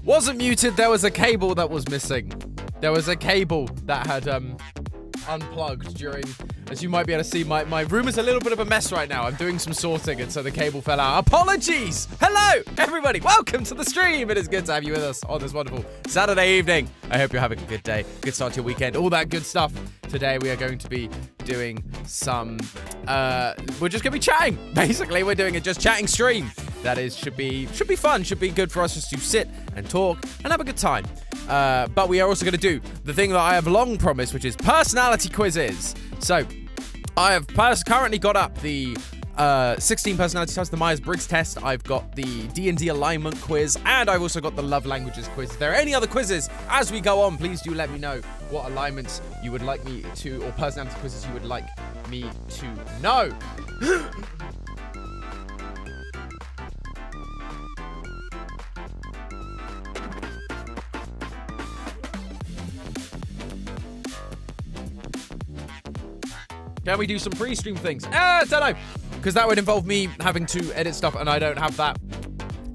wasn't muted. There was a cable that was missing. There was a cable that had unplugged during, as you might be able to see, my room is a little bit of a mess right now. I'm doing some sorting, and so the cable fell out. Apologies. Hello, everybody. Welcome to the stream. It is good to have you with us on this wonderful Saturday evening. I hope you're having a good day, good start to your weekend, all that good stuff. Today we are going to be doing some, we're just going to be chatting. Basically, we're doing a just chatting stream. That is, should be fun, should be good for us just to sit and talk and have a good time. But we are also going to do the thing that I have long promised, which is personality quizzes. So, I have currently got up the 16 personality tests, the Myers-Briggs test. I've got the D&D alignment quiz, and I've also got the love languages quiz. If there are any other quizzes as we go on, please do let me know what alignments you would like me to, or personality quizzes you would like me to know. Can we do some pre-stream things? I don't know. Because that would involve me having to edit stuff, and I don't have that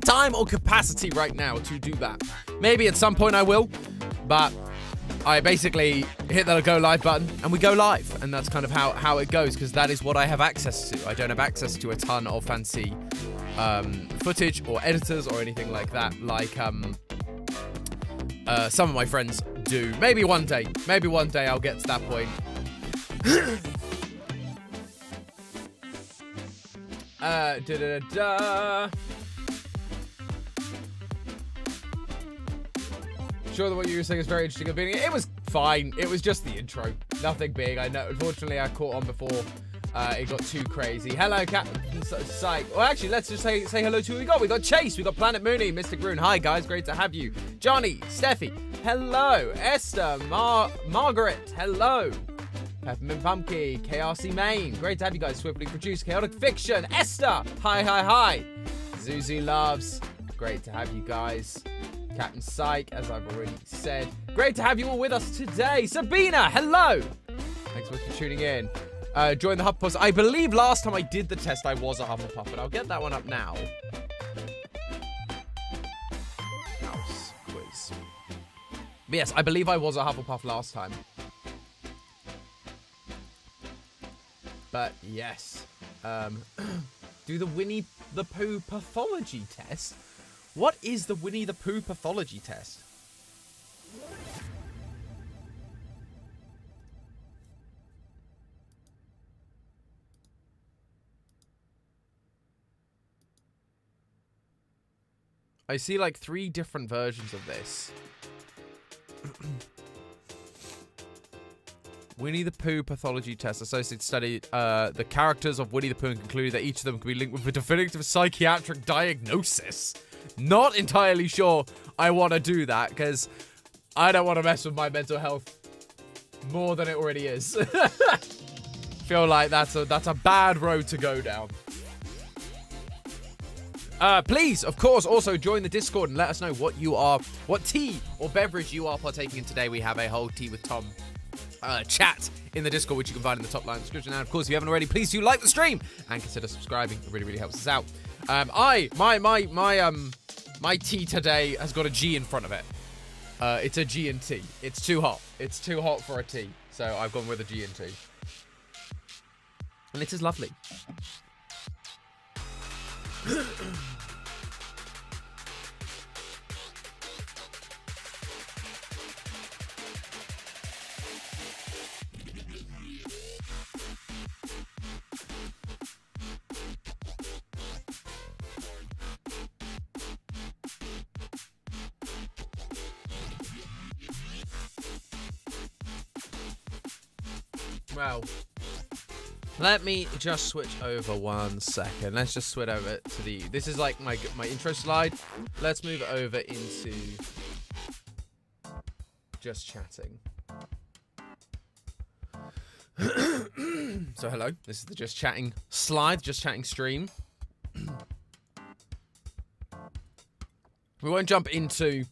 time or capacity right now to do that. Maybe at some point I will, but I basically hit the go live button, and we go live. And that's kind of how it goes, because that is what I have access to. I don't have access to a ton of fancy footage or editors or anything like that, like some of my friends do. Maybe one day I'll get to that point. Sure that what you were saying is very interesting. It was fine. It was just the intro. Nothing big. I know. Unfortunately, I caught on before it got too crazy. Hello, Captain Psych. Well, actually, let's just say hello to who we got. We got Chase. We got Planet Mooney. Mr. Groon. Hi, guys. Great to have you. Johnny. Steffi. Hello. Esther. Margaret. Hello. Peppermint Pumpkin, KRC Main. Great to have you guys. Swiftly Produced, Chaotic Fiction. Esther. Hi. Zuzu Loves. Great to have you guys. Captain Psych, as I've already said. Great to have you all with us today. Sabina, hello. Thanks so much for tuning in. Join the Hufflepuffs. I believe last time I did the test, I was a Hufflepuff, but I'll get that one up now. House quiz. But yes, I believe I was a Hufflepuff last time. But yes, do the Winnie the Pooh pathology test. What is the Winnie the Pooh pathology test? I see like 3 different versions of this. Winnie the Pooh pathology test. Associated study the characters of Winnie the Pooh and concluded that each of them could be linked with a definitive psychiatric diagnosis. Not entirely sure I want to do that, because I don't want to mess with my mental health more than it already is. Feel like that's a bad road to go down. Please, of course, also join the Discord and let us know what tea or beverage you are partaking in today. We have a whole Tea with Tom chat in the Discord, which you can find in the top line description. And of course, if you haven't already, please do like the stream and consider subscribing. It really helps us out. My tea today has got a G in front of it. It's a G and T. It's too hot. It's too hot for a tea, so I've gone with a G and T. And it is lovely. Well, let me just switch over 1 second. Let's just switch over to the... This is like my intro slide. Let's move over into just chatting. So hello, this is the just chatting slide, just chatting stream. We won't jump into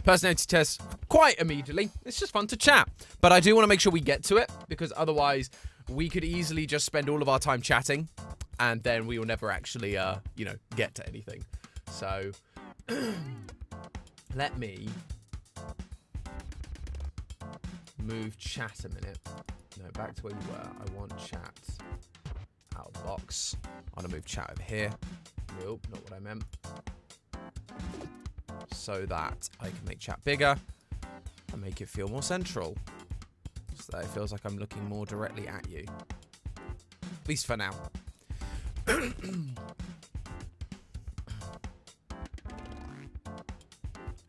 personality tests quite immediately. It's just fun to chat. But I do want to make sure we get to it, because otherwise we could easily just spend all of our time chatting and then we will never actually, get to anything. So Let me move chat a minute. No, back to where you were. I want chat out of the box. I want to move chat over here. Nope, not what I meant. So that I can make chat bigger and make it feel more central. So that it feels like I'm looking more directly at you. At least for now.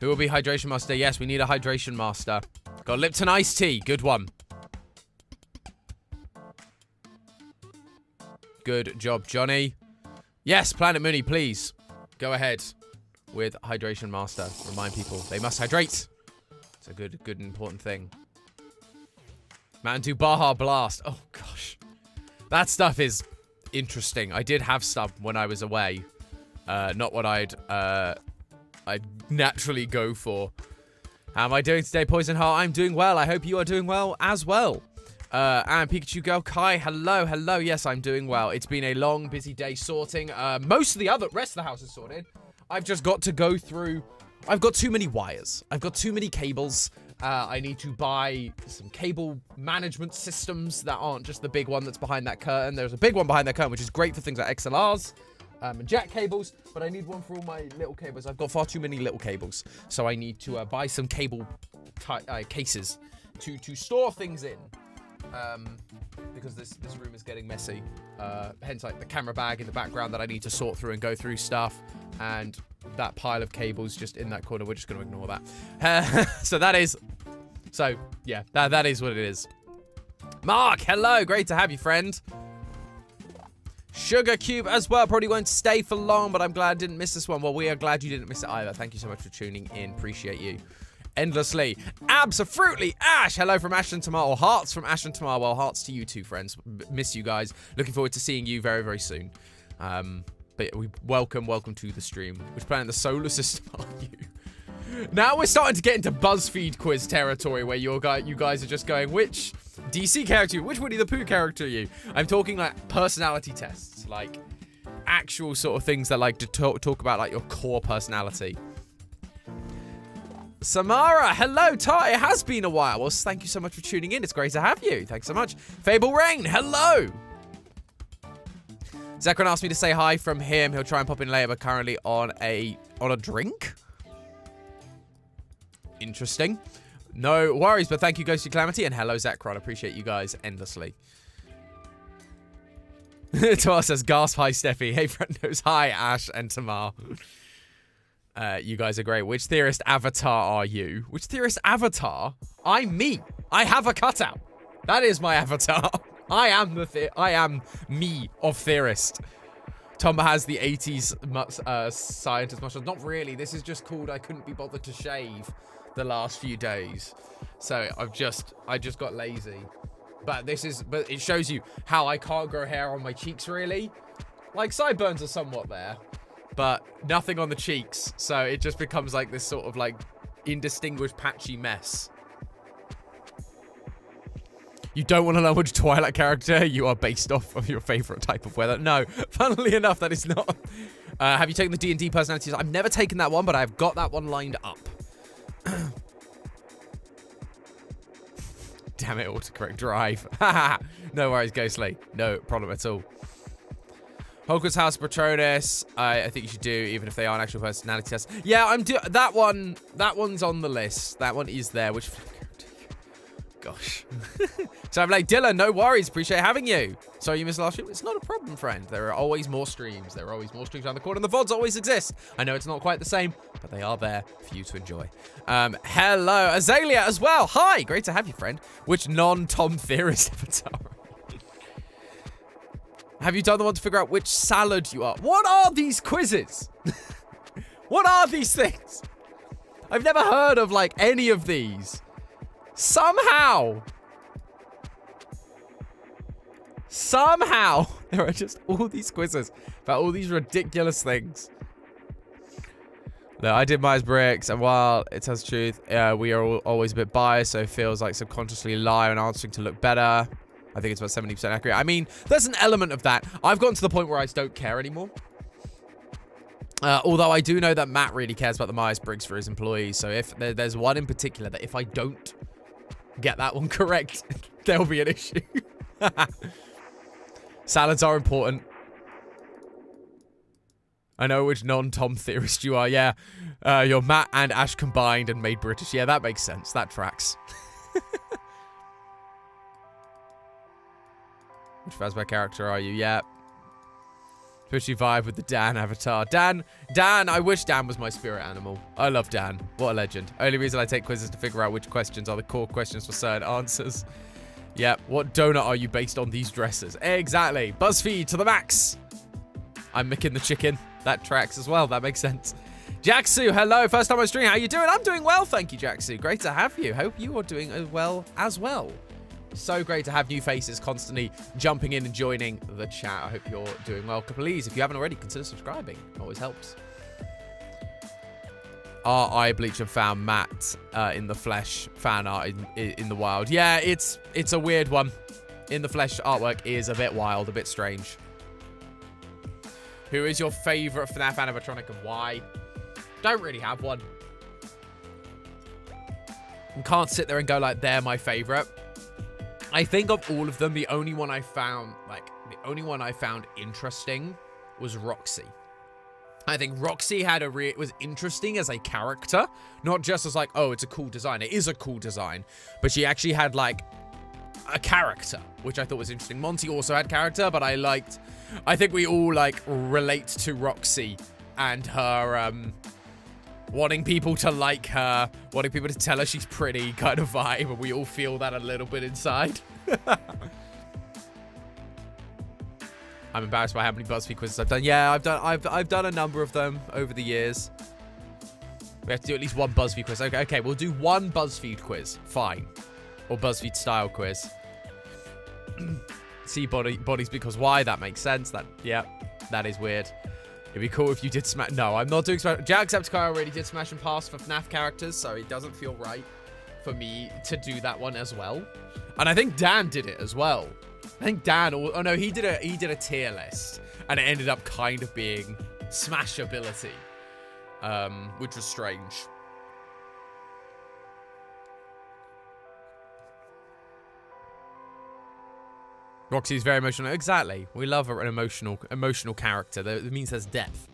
Who will be Hydration Master? Yes, we need a Hydration Master. Got Lipton Iced Tea. Good one. Good job, Johnny. Yes, Planet Mooney, please. Go ahead with Hydration Master. Remind people they must hydrate. It's a good and important thing. Mountain Dew Baja Blast. Oh, gosh. That stuff is interesting. I did have stuff when I was away. Not what I'd naturally go for. How am I doing today, Poison Heart? I'm doing well. I hope you are doing well as well. And Pikachu Girl Kai, hello. Yes, I'm doing well. It's been a long, busy day sorting. Most of the rest of the house is sorted. I've just got to go through. I've got too many wires. I've got too many cables. I need to buy some cable management systems that aren't just the big one that's behind that curtain. There's a big one behind that curtain, which is great for things like XLRs and jack cables, but I need one for all my little cables. I've got far too many little cables, so I need to buy some cable cases to store things in. Because this room is getting messy. Hence, like the camera bag in the background that I need to sort through and go through stuff, and that pile of cables just in that corner. We're just going to ignore that. So yeah, that is what it is. Mark, hello, great to have you, friend. Sugar Cube as well. Probably won't stay for long, but I'm glad I didn't miss this one. Well, we are glad you didn't miss it either. Thank you so much for tuning in. Appreciate you endlessly. Absolutely. Ash, hello from Ashton Tamar, or hearts from Ashton Tamar. Well, hearts to you too, friends. Miss you guys. Looking forward to seeing you very, very soon. But we welcome to the stream. Which planet in the solar system are you? Now we're starting to get into BuzzFeed quiz territory, where you guys are just going, which DC character, which Winnie the Pooh character are you? I'm talking like personality tests, like actual sort of things that like to talk about like your core personality. Samara, hello, Ty. It has been a while. Well, thank you so much for tuning in. It's great to have you. Thanks so much. Fable Rain, hello. Zekron asked me to say hi from him. He'll try and pop in later, but currently on a drink. Interesting. No worries, but thank you, Ghosty Calamity, and hello, Zekron. Appreciate you guys endlessly. Tamar says, gasp, hi, Steffi. Hey, friend knows, hi, Ash and Tamar. You guys are great. Which theorist avatar are you? Which theorist avatar? I'm me. I have a cutout. That is my avatar. I am me of theorist. Tom has the 80s scientist mustache. Not really. This is just called I couldn't be bothered to shave the last few days. So I just got lazy. But it shows you how I can't grow hair on my cheeks really. Like sideburns are somewhat there, but nothing on the cheeks. So it just becomes like this sort of like indistinguished patchy mess. You don't want to know which Twilight character you are based off of your favorite type of weather. No, funnily enough, that is not. Have you taken the D&D personalities? I've never taken that one, but I've got that one lined up. Damn it, autocorrect drive. No worries, Ghostly. No problem at all. Hogwarts House Patronus, I think you should do, even if they aren't actual personality tests. Yeah, that one. That one's on the list. That one is there. Which gosh. So I'm like, Dylan, no worries. Appreciate having you. Sorry you missed last stream. It's not a problem, friend. There are always more streams. There are always more streams around the corner. And the VODs always exist. I know it's not quite the same, but they are there for you to enjoy. Hello, Azalea as well. Hi, great to have you, friend. Which non-Tom theorist avatar? Have you done the one to figure out which salad you are? What are these quizzes? What are these things? I've never heard of like any of these. Somehow, there are just all these quizzes about all these ridiculous things. No, I did Myers-Briggs, and while it tells the truth, we are always a bit biased, so it feels like subconsciously lie and answering to look better. I think it's about 70% accurate. I mean, there's an element of that. I've gotten to the point where I just don't care anymore. Although I do know that Matt really cares about the Myers-Briggs for his employees. So if there's one in particular that if I don't get that one correct, there'll be an issue. Salads are important. I know which non-Tom theorist you are. Yeah, you're Matt and Ash combined and made British. Yeah, that makes sense. That tracks. Which Fazbear character are you? Yeah. Especially vibe with the Dan avatar. Dan, I wish Dan was my spirit animal. I love Dan. What a legend. Only reason I take quizzes to figure out which questions are the core questions for certain answers. Yeah, what donut are you based on these dresses? Exactly. BuzzFeed to the max. I'm micking the chicken. That tracks as well. That makes sense. Jacksu, hello. First time on stream. How you doing? I'm doing well, thank you, Jacksu. Great to have you. Hope you are doing well as well. So great to have new faces constantly jumping in and joining the chat. I hope you're doing well. Please, if you haven't already, consider subscribing. It always helps. Our eye bleach and found Matt in the flesh fan art in the wild. Yeah, it's a weird one. In the flesh artwork is a bit wild, a bit strange. Who is your favorite FNAF animatronic and why? Don't really have one. And can't sit there and go like, they're my favorite. I think of all of them, the only one I found interesting was Roxy. I think Roxy had was interesting as a character, not just as like, oh, it's a cool design. It is a cool design, but she actually had like a character, which I thought was interesting. Monty also had character, but I think we all like relate to Roxy and her wanting people to like her, wanting people to tell her she's pretty kind of vibe, and we all feel that a little bit inside. I'm embarrassed by how many BuzzFeed quizzes I've done. Yeah, I've done a number of them over the years. We have to do at least one BuzzFeed quiz. Okay, we'll do one BuzzFeed quiz. Fine. Or BuzzFeed style quiz. See bodies because why? That makes sense. That is weird. It'd be cool if you did Smash. No, I'm not doing Smash. Jacksepticeye already did Smash and Pass for FNAF characters, so it doesn't feel right for me to do that one as well. And I think Dan did it as well. I think Dan. Oh no, he did a tier list, and it ended up kind of being Smashability, which was strange. Roxy's very emotional. Exactly. We love an emotional character. That means there's depth.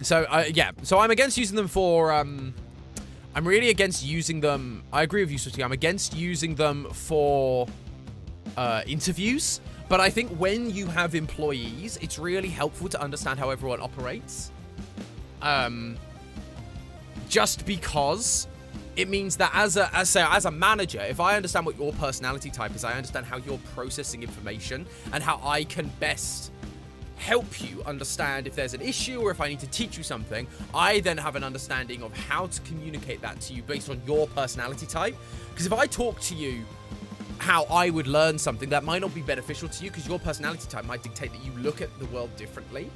So, yeah. So I'm against using them for... I'm really against using them... I agree with you, Swifty. I'm against using them for interviews. But I think when you have employees, it's really helpful to understand how everyone operates. Just because it means that as a manager, if I understand what your personality type is, I understand how you're processing information and how I can best help you understand if there's an issue or if I need to teach you something. I then have an understanding of how to communicate that to you based on your personality type. Because if I talk to you how I would learn something, that might not be beneficial to you because your personality type might dictate that you look at the world differently.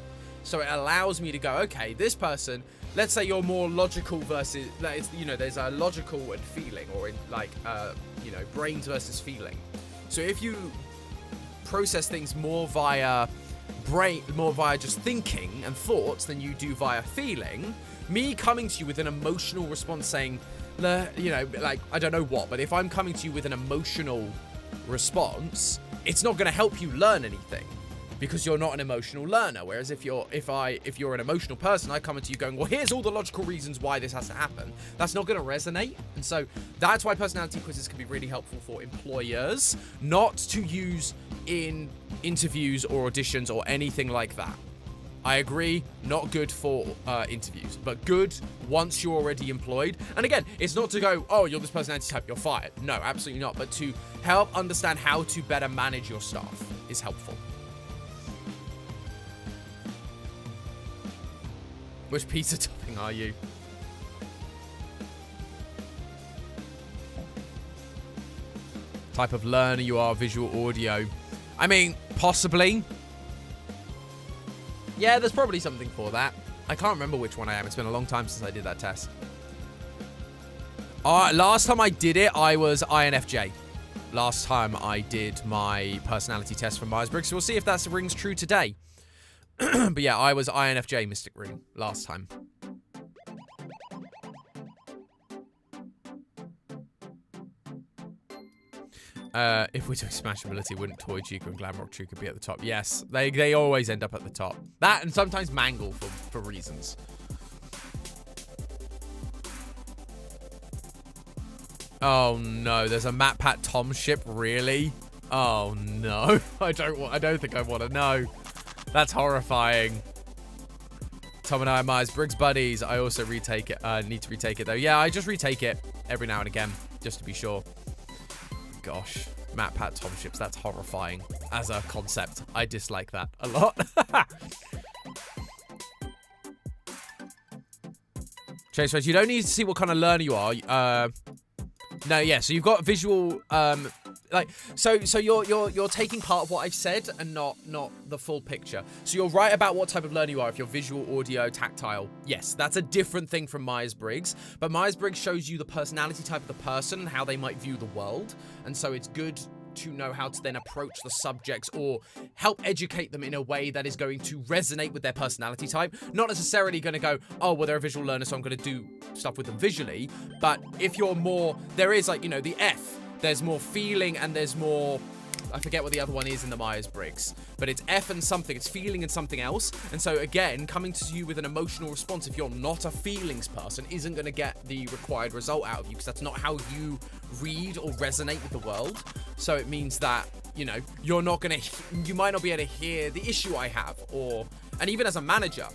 So it allows me to go, okay, this person, let's say you're more logical versus, there's a logical and feeling, or in like, brains versus feeling. So if you process things more via brain, more via just thinking and thoughts than you do via feeling, me coming to you with an emotional response saying, like, I don't know what, but if I'm coming to you with an emotional response, it's not going to help you learn anything. Because you're not an emotional learner. Whereas if you're an emotional person, I come into you going, well, here's all the logical reasons why this has to happen. That's not going to resonate. And so that's why personality quizzes can be really helpful for employers, not to use in interviews or auditions or anything like that. I agree, not good for interviews, but good once you're already employed. And again, it's not to go, oh, you're this personality type, you're fired. No, absolutely not. But to help understand how to better manage your staff is helpful. Which pizza topping are you? Type of learner you are, visual audio. I mean, possibly. Yeah, there's probably something for that. I can't remember which one I am. It's been a long time since I did that test. Last time I did it, I was INFJ. Last time I did my personality test from Myers-Briggs. So we'll see if that rings true today. But yeah, I was INFJ Mystic Room last time. If we're doing Smashability, wouldn't Toy Chica and Glamrock Chica be at the top? Yes, they always end up at the top. That and sometimes Mangle for reasons. Oh no, there's a Matt Pat Tom ship, really? Oh no, I don't think I want to know. That's horrifying. Tom and I are Myers-Briggs buddies. I also retake it. Need to retake it though. Yeah, I just retake it every now and again, just to be sure. Gosh, Matt Pat Tom ships. That's horrifying as a concept. I dislike that a lot. Chase Rose, you don't need to see what kind of learner you are. No, yeah. So you've got visual, so you're taking part of what I've said and not the full picture. So you're right about what type of learner you are. If you're visual, audio, tactile, yes, that's a different thing from Myers-Briggs. But Myers-Briggs shows you the personality type of the person, how they might view the world, and so it's good to know how to then approach the subjects or help educate them in a way that is going to resonate with their personality type. Not necessarily going to go, oh, well, they're a visual learner, so I'm going to do stuff with them visually. But if you're more, there is like, the F, there's more feeling and there's more, I forget what the other one is in the Myers-Briggs, but it's F and something, it's feeling and something else. And so again, coming to you with an emotional response, if you're not a feelings person, isn't going to get the required result out of you, because that's not how you read or resonate with the world. So it means that, you're not going to, you might not be able to hear the issue I have, and even as a manager,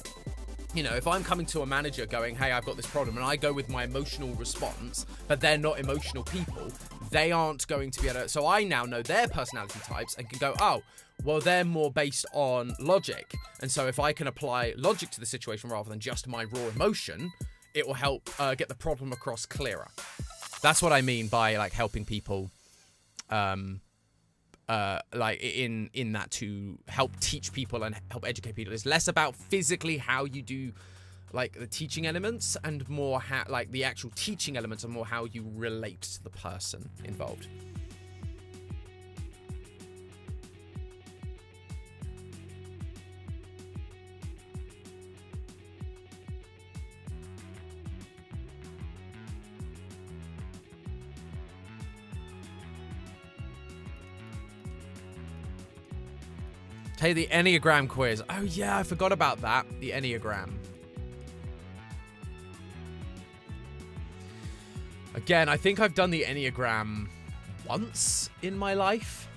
if I'm coming to a manager going, hey, I've got this problem, and I go with my emotional response, but they're not emotional people, they aren't going to be able to, so I now know their personality types and can go, oh, well, they're more based on logic. And so if I can apply logic to the situation rather than just my raw emotion, it will help get the problem across clearer. That's what I mean by like helping people, like in that to help teach people and help educate people. It's less about physically how you do like the teaching elements and more how like the actual teaching elements and more how you relate to the person involved. Hey, the Enneagram quiz. Oh yeah, I forgot about that. The Enneagram. Again, I think I've done the Enneagram once in my life.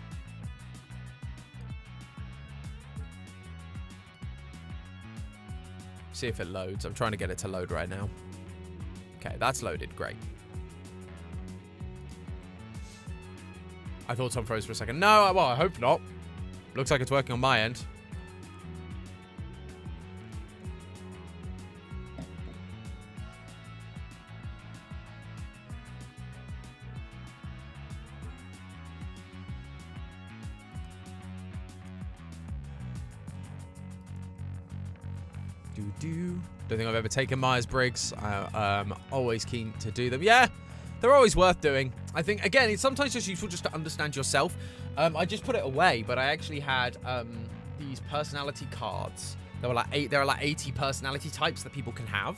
See if it loads. I'm trying to get it to load right now. Okay, that's loaded. Great. I thought Tom froze for a second. No, well, I hope not. Looks like it's working on my end. Don't think I've ever taken Myers-Briggs. I'm always keen to do them. Yeah, they're always worth doing. I think, again, it's sometimes just useful just to understand yourself. I just put it away, but I actually had these personality cards. There are like 80 personality types that people can have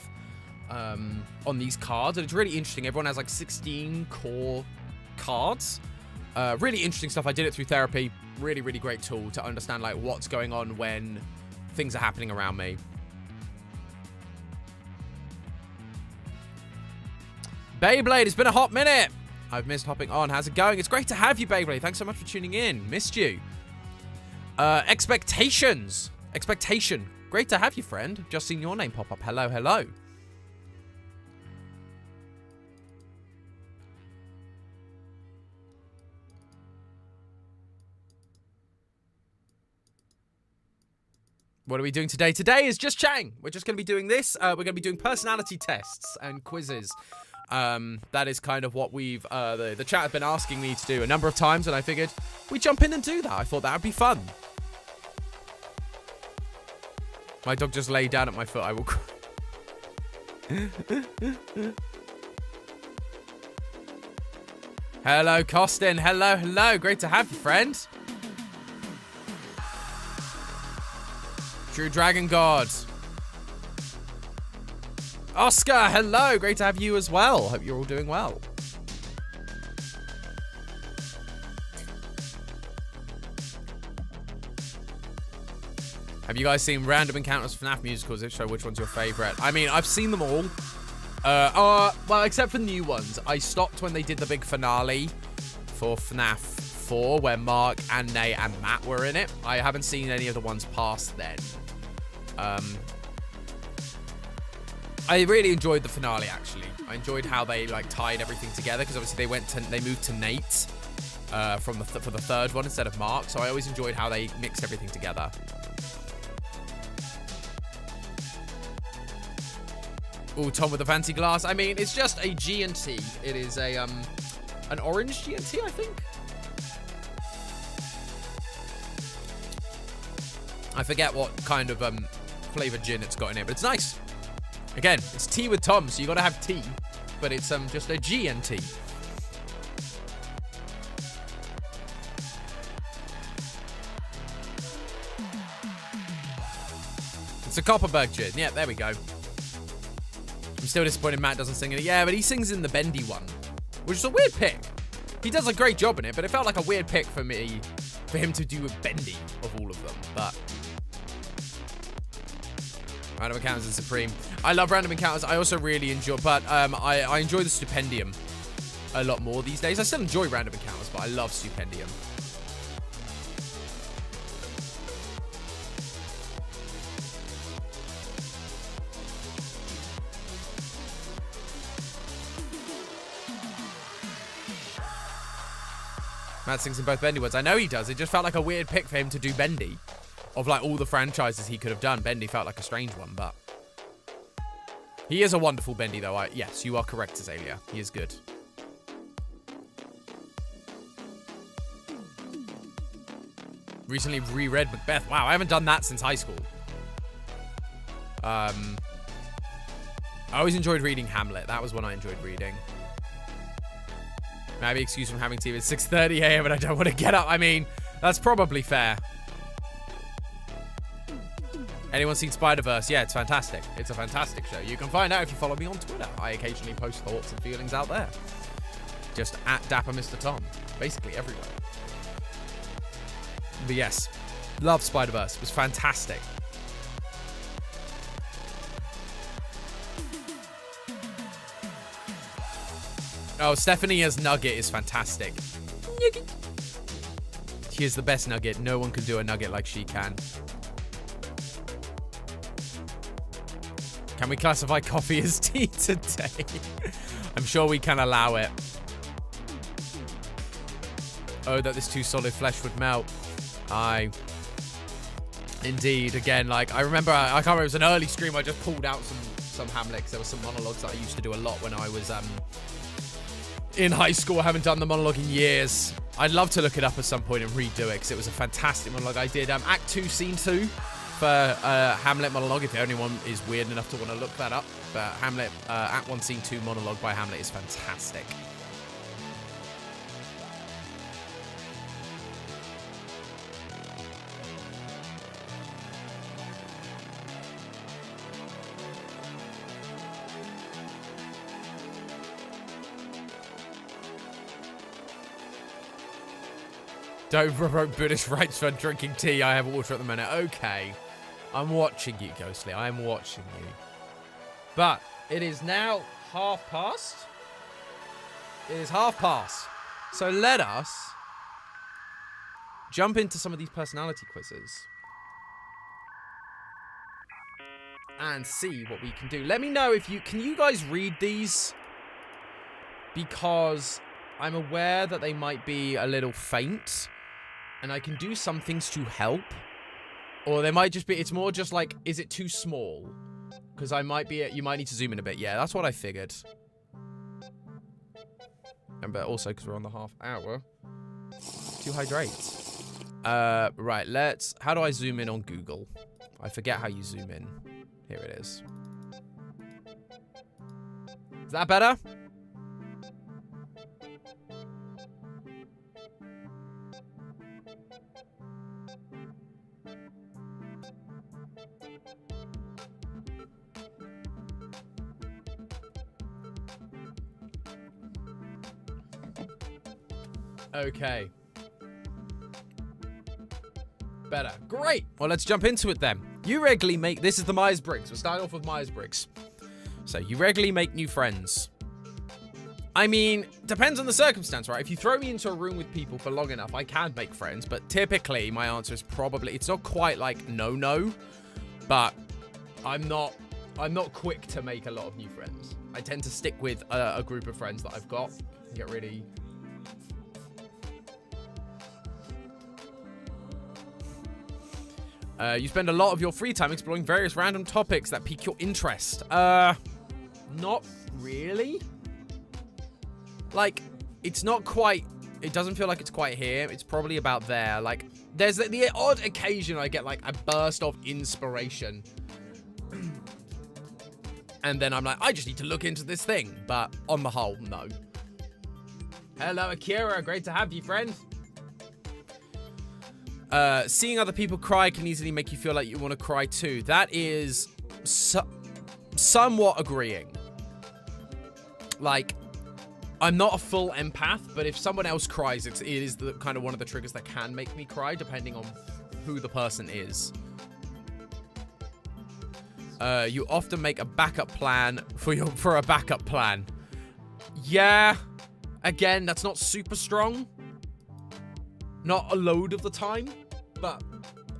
on these cards, and it's really interesting. Everyone has like 16 core cards. Really interesting stuff. I did it through therapy. Really, really great tool to understand like what's going on when things are happening around me. Beyblade, it's been a hot minute. I've missed hopping on. How's it going? It's great to have you, Beyblade. Thanks so much for tuning in. Missed you. Expectations. Expectation. Great to have you, friend. Just seen your name pop up. Hello, hello. What are we doing today? Today is just chatting. We're just going to be doing this. We're going to be doing personality tests and quizzes. That is kind of what we've, the chat has been asking me to do a number of times, and I figured we'd jump in and do that. I thought that would be fun. My dog just laid down at my foot. I will cry. Hello, Costin. Hello, hello. Great to have you, friend. True Dragon God. Oscar, hello. Great to have you as well. Hope you're all doing well. Have you guys seen random encounters FNAF musicals? If so, which one's your favorite? I mean, I've seen them all. Well, except for new ones. I stopped when they did the big finale for FNAF 4, where Mark, Anne, and Matt were in it. I haven't seen any of the ones past then. I really enjoyed the finale, actually. I enjoyed how they like tied everything together, because obviously they moved to Nate for the third one instead of Mark. So I always enjoyed how they mixed everything together. Ooh, Tom with the fancy glass. I mean, it's just a G&T. It is a an orange G&T, I think. I forget what kind of flavored gin it's got in it, but it's nice. Again, it's tea with Tom, so you gotta have tea, but it's just a G&T. It's a Copperberg gin. Yeah, there we go. I'm still disappointed Matt doesn't sing in it. Yeah, but he sings in the Bendy one, which is a weird pick. He does a great job in it, but it felt like a weird pick for him to do a Bendy of all of them. But Random Encounters is supreme. I love Random Encounters. I also really enjoy, but I enjoy the Stupendium a lot more these days. I still enjoy Random Encounters, but I love Stupendium. Matt sings in both Bendy words. I know he does. It just felt like a weird pick for him to do Bendy. Of like all the franchises he could have done, Bendy felt like a strange one, but he is a wonderful Bendy though. Yes, you are correct, Azalea. He is good. Recently reread Macbeth. Wow, I haven't done that since high school. I always enjoyed reading Hamlet. That was one I enjoyed reading. Maybe excuse from having TV at 6:30 a.m. and I don't want to get up. I mean, that's probably fair. Anyone seen Spider-Verse? Yeah, it's fantastic. It's a fantastic show. You can find out if you follow me on Twitter. I occasionally post thoughts and feelings out there. Just at Dapper Mr. Tom. Basically everywhere. But yes, love Spider-Verse. It was fantastic. Oh, Stephanie as Nugget is fantastic. She is the best Nugget. No one can do a Nugget like she can. Can we classify coffee as tea today? I'm sure we can allow it. Oh, that this too solid flesh would melt. Aye. Indeed. Again, like, I remember, I can't remember, it was an early stream. I just pulled out some Hamlet, 'cause there were some monologues that I used to do a lot when I was in high school. I haven't done the monologue in years. I'd love to look it up at some point and redo it, because it was a fantastic monologue. I did Act 2, Scene 2 for Hamlet monologue, if anyone is weird enough to want to look that up. But Hamlet, Act 1, Scene 2 monologue by Hamlet is fantastic. Don't provoke British rights for drinking tea. I have water at the minute. Okay. I'm watching you, Ghostly. I'm watching you. But it is now past. It is past. So let us jump into some of these personality quizzes and see what we can do. Let me know if can you guys read these? Because I'm aware that they might be a little faint. And I can do some things to help. Or they might just be, it's more just like, is it too small? Because you might need to zoom in a bit. Yeah, that's what I figured. And but also, because we're on the half hour. To hydrate. Right, how do I zoom in on Google? I forget how you zoom in. Here it is. Is that better? Okay. Better. Great. Well, let's jump into it then. You regularly make... This is the Myers-Briggs. We're starting off with Myers-Briggs. So, you regularly make new friends. I mean, depends on the circumstance, right? If you throw me into a room with people for long enough, I can make friends. But typically, my answer is probably... It's not quite like no. But I'm not quick to make a lot of new friends. I tend to stick with a group of friends that I've got. Get really... You spend a lot of your free time exploring various random topics that pique your interest. Not really. Like, it's not quite... It doesn't feel like it's quite here. It's probably about there. Like, there's the odd occasion I get, like, a burst of inspiration. And then I'm like, I just need to look into this thing. But on the whole, no. Hello, Akira. Great to have you, friend. Seeing other people cry can easily make you feel like you want to cry too. That is somewhat agreeing. Like, I'm not a full empath, but if someone else cries, it is the kind of one of the triggers that can make me cry, depending on who the person is. You often make a backup plan for a backup plan. Yeah. Again, that's not super strong. Not a load of the time, but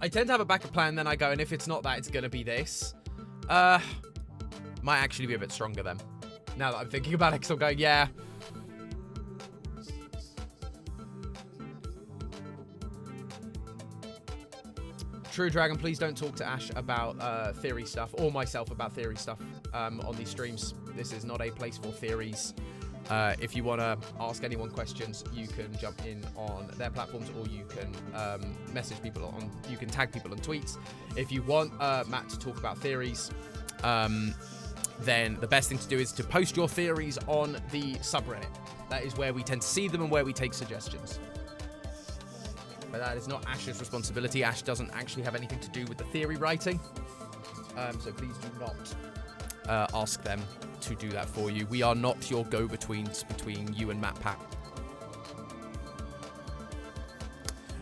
I tend to have a backup plan, then I go, and if it's not that, it's going to be this. Might actually be a bit stronger then. Now that I'm thinking about it, because I'm going, yeah. True Dragon, please don't talk to Ash about theory stuff, or myself about theory stuff on these streams. This is not a place for theories. If you want to ask anyone questions, you can jump in on their platforms, or you can message people on... You can tag people on tweets. If you want Matt to talk about theories, then the best thing to do is to post your theories on the subreddit. That is where we tend to see them and where we take suggestions. But that is not Ash's responsibility. Ash doesn't actually have anything to do with the theory writing. So please do not ask them to do that for you. We are not your go-betweens between you and Matt Pat.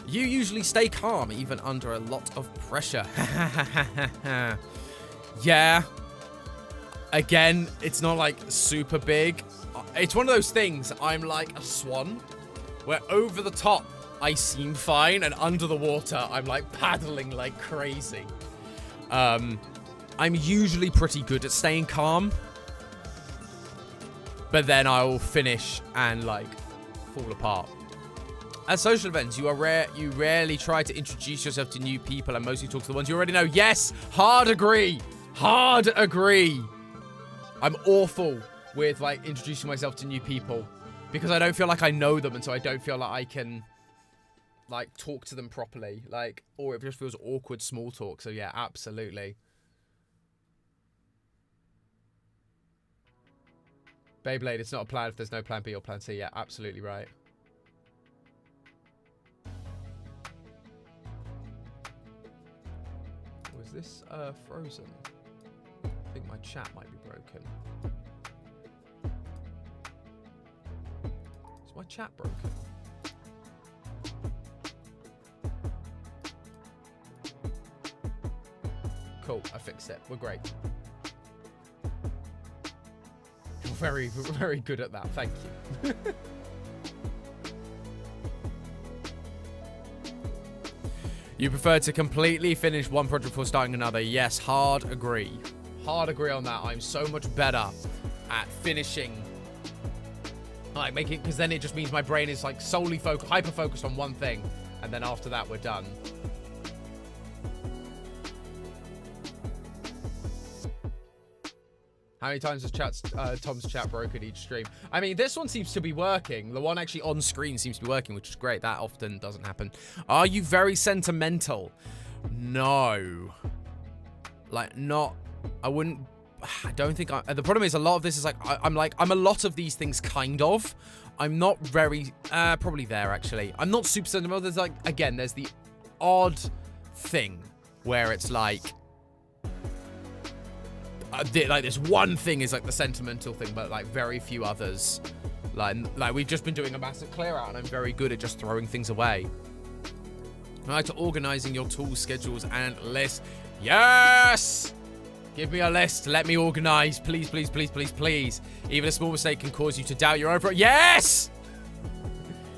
You usually stay calm even under a lot of pressure. Yeah. Again, it's not like super big. It's one of those things, I'm like a swan, where over the top I seem fine, and under the water I'm like paddling like crazy. I'm usually pretty good at staying calm, but then I'll finish and like fall apart. At social events, you rarely try to introduce yourself to new people and mostly talk to the ones you already know. Yes, hard agree. Hard agree. I'm awful with like introducing myself to new people because I don't feel like I know them, and so I don't feel like I can like talk to them properly, like, or it just feels awkward small talk. So yeah, absolutely. Beyblade, it's not a plan if there's no plan B or plan C. Yeah, absolutely right. Was this frozen? I think my chat might be broken. Is my chat broken? Cool, I fixed it. We're great. You're very, very good at that. Thank you. You prefer to completely finish one project before starting another. Yes, hard agree. Hard agree on that. I'm so much better at finishing, like making, because then it just means my brain is like solely hyper focused on one thing, and then after that we're done. How many times has Tom's chat broken each stream? I mean, this one seems to be working. The one actually on screen seems to be working, which is great. That often doesn't happen. Are you very sentimental? No. Like, not... I wouldn't... I don't think I... The problem is a lot of this is like... I'm a lot of these things, kind of. I'm not very... probably there, actually. I'm not super sentimental. There's like... Again, there's the odd thing where it's like... like this one thing is like the sentimental thing, but like very few others. Like we've just been doing a massive clear out, and I'm very good at just throwing things away. Right, to organizing your tools, schedules, and lists. Yes! Give me a list. Let me organize. Please, please, please, please, please. Even a small mistake can cause you to doubt your own Yes!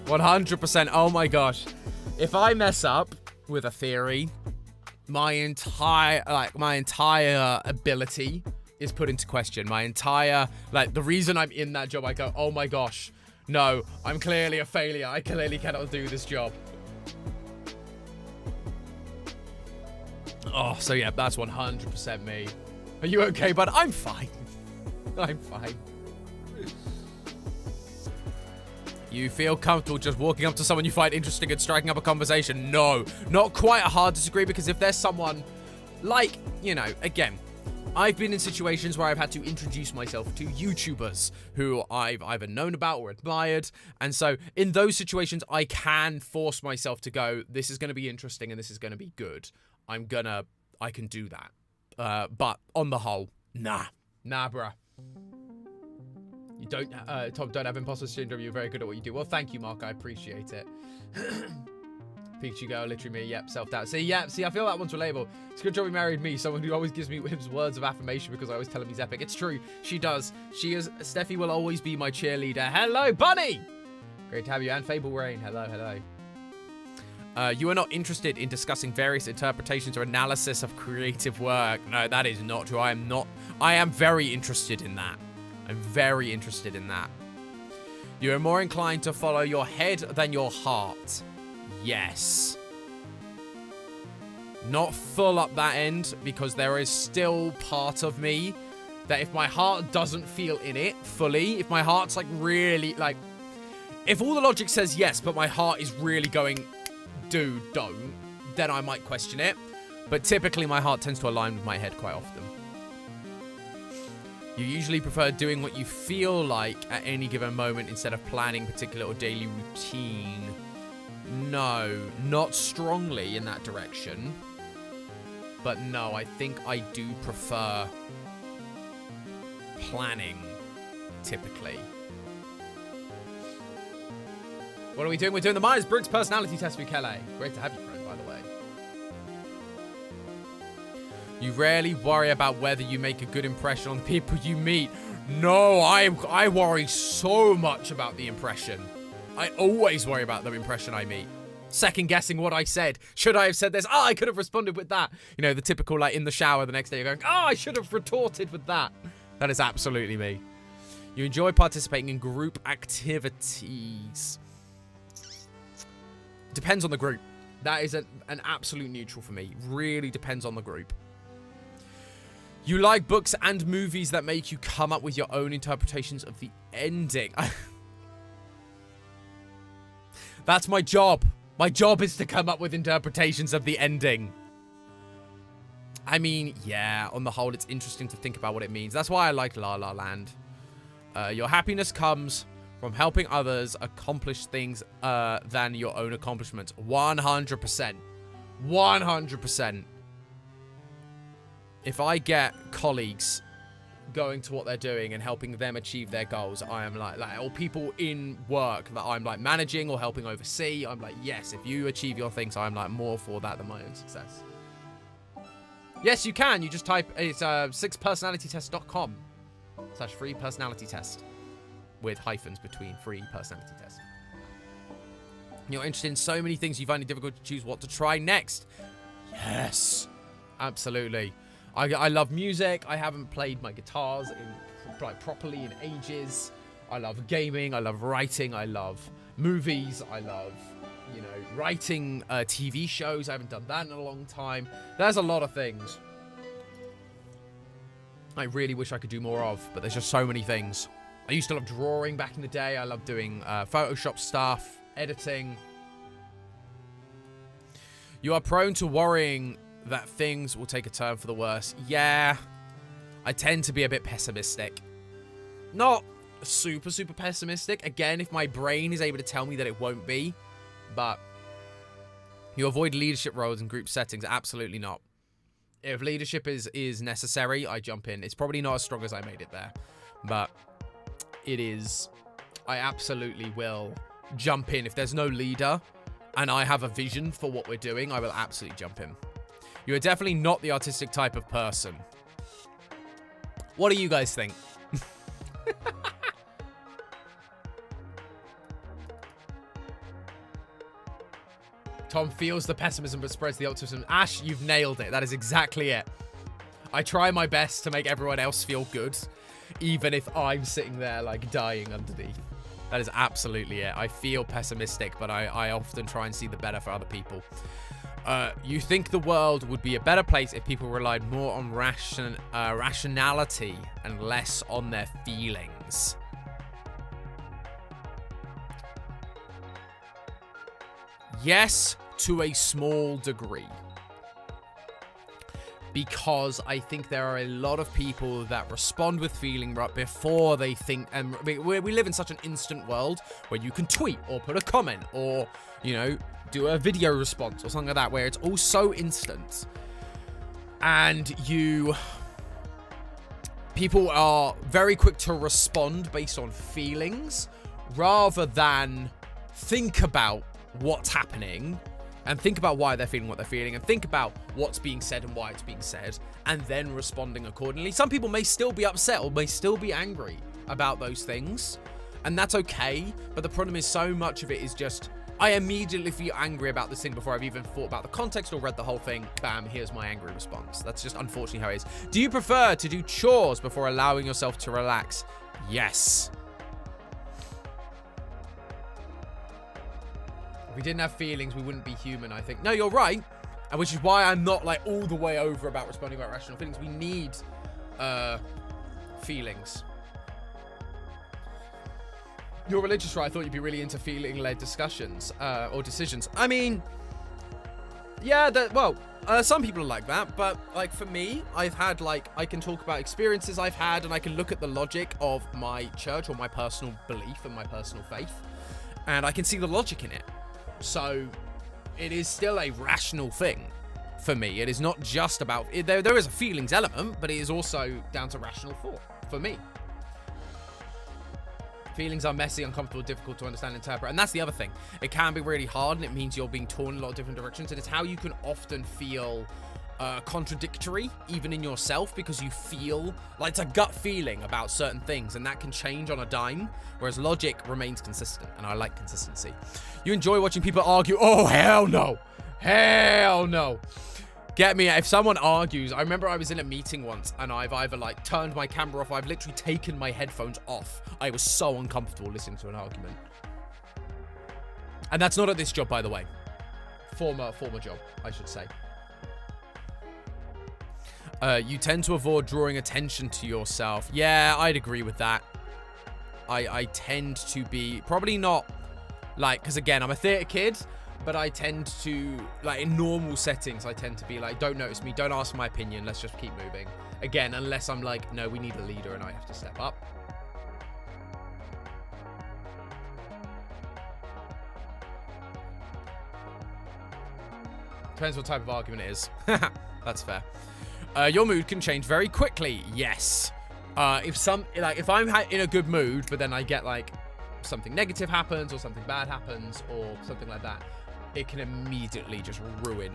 100%. Oh my gosh. If I mess up with a theory, my entire ability is put into question. The reason I'm in that job, I go, oh my gosh, no, I'm clearly a failure. I clearly cannot do this job. Oh, so yeah, that's 100% me. Are you okay, bud? I'm fine. I'm fine. You feel comfortable just walking up to someone you find interesting and striking up a conversation? No, not quite a hard disagree, because if there's someone, like, you know, again, I've been in situations where I've had to introduce myself to YouTubers who I've either known about or admired. And so in those situations, I can force myself to go, this is going to be interesting and this is going to be good. I can do that. But on the whole, nah, bruh. You don't, Tom, don't have imposter syndrome. You're very good at what you do. Well, thank you, Mark. I appreciate it. Pikachu girl, literally me. Yep, self-doubt. See, I feel that one's relatable. It's a good job he married me. Someone who always gives me words of affirmation because I always tell him he's epic. It's true. She does. Steffi will always be my cheerleader. Hello, Bunny! Great to have you. And Fable Rain. Hello. You are not interested in discussing various interpretations or analysis of creative work. No, that is not true. I am very interested in that. I'm very interested in that. You are more inclined to follow your head than your heart. Yes. Not full up that end, because there is still part of me that if my heart doesn't feel in it fully, if my heart's like really like, if all the logic says yes, but my heart is really going, dude, don't, then I might question it. But typically my heart tends to align with my head quite often. You usually prefer doing what you feel like at any given moment instead of planning particular or daily routine. No, not strongly in that direction. But no, I think I do prefer planning, typically. What are we doing? We're doing the Myers-Briggs personality test with Kelly. Great to have you, friend, by the way. You rarely worry about whether you make a good impression on the people you meet. No, I worry so much about the impression. I always worry about the impression I meet. Second guessing what I said. Should I have said this? Oh, I could have responded with that. You know, the typical, like, in the shower the next day, you're going, oh, I should have retorted with that. That is absolutely me. You enjoy participating in group activities. Depends on the group. That is an absolute neutral for me. Really depends on the group. You like books and movies that make you come up with your own interpretations of the ending. That's my job. My job is to come up with interpretations of the ending. I mean, yeah, on the whole, it's interesting to think about what it means. That's why I like La La Land. Your happiness comes from helping others accomplish things than your own accomplishments. 100%. 100%. If I get colleagues going to what they're doing and helping them achieve their goals, I am like, or people in work that I'm like managing or helping oversee, I'm like, yes, if you achieve your things, I'm like more for that than my own success. Yes, you can. You just type, it's 6personalitytest.com/free personality test with hyphens between free personality test. You're interested in so many things you find it difficult to choose what to try next. Yes, absolutely. I love music. I haven't played my guitars properly in ages. I love gaming. I love writing. I love movies. I love, you know, writing TV shows. I haven't done that in a long time. There's a lot of things I really wish I could do more of, but there's just so many things. I used to love drawing back in the day. I love doing Photoshop stuff, editing. You are prone to worrying that things will take a turn for the worse. Yeah, I tend to be a bit pessimistic. Not super pessimistic. Again, if my brain is able to tell me that it won't be. But you avoid leadership roles in group settings. Absolutely not. If leadership is necessary, I jump in. It's probably not as strong as I made it there. But it is I absolutely will jump in. If there's no leader and I have a vision for what we're doing, I will absolutely jump in. You are definitely not the artistic type of person. What do you guys think? Tom feels the pessimism but spreads the optimism. Ash, you've nailed it. That is exactly it. I try my best to make everyone else feel good, even if I'm sitting there like dying underneath. That is absolutely it. I feel pessimistic, but I often try and see the better for other people. You think the world would be a better place if people relied more on rationality and less on their feelings. Yes, to a small degree. Because I think there are a lot of people that respond with feeling right before they think. And we live in such an instant world where you can tweet or put a comment or, you know, do a video response or something like that, where it's all so instant. And people are very quick to respond based on feelings rather than think about what's happening and think about why they're feeling what they're feeling and think about what's being said and why it's being said and then responding accordingly. Some people may still be upset or may still be angry about those things, and that's okay, but the problem is so much of it is just, I immediately feel angry about this thing before I've even thought about the context or read the whole thing. Bam, here's my angry response. That's just unfortunately how it is. Do you prefer to do chores before allowing yourself to relax? Yes. If we didn't have feelings, we wouldn't be human, I think. No, you're right. And which is why I'm not like all the way over about responding about rational feelings. We need feelings. You're religious, right? I thought you'd be really into feeling-led discussions or decisions. I mean, yeah, some people are like that, but like for me, I've had like, I can talk about experiences I've had and I can look at the logic of my church or my personal belief and my personal faith, and I can see the logic in it. So it is still a rational thing for me. It is not just about, there is a feelings element, but it is also down to rational thought for me. Feelings are messy, uncomfortable, difficult to understand and interpret. And that's the other thing. It can be really hard, and it means you're being torn in a lot of different directions. And it's how you can often feel contradictory, even in yourself, because you feel like it's a gut feeling about certain things, and that can change on a dime, whereas logic remains consistent, and I like consistency. You enjoy watching people argue? Oh, hell no. Hell no. Get me, if someone argues, I remember I was in a meeting once and I've either like turned my camera off, I've literally taken my headphones off. I was so uncomfortable listening to an argument. And that's not at this job, by the way. Former job, I should say. You tend to avoid drawing attention to yourself. Yeah, I'd agree with that. I tend to be, probably not, like, because again, I'm a theatre kid, but I tend to, like, in normal settings, I tend to be like, don't notice me, don't ask my opinion, let's just keep moving. Again, unless I'm like, no, we need a leader and I have to step up. Depends what type of argument it is. That's fair. Your mood can change very quickly. Yes. If I'm in a good mood, but then I get like something negative happens or something bad happens or something like that, it can immediately just ruin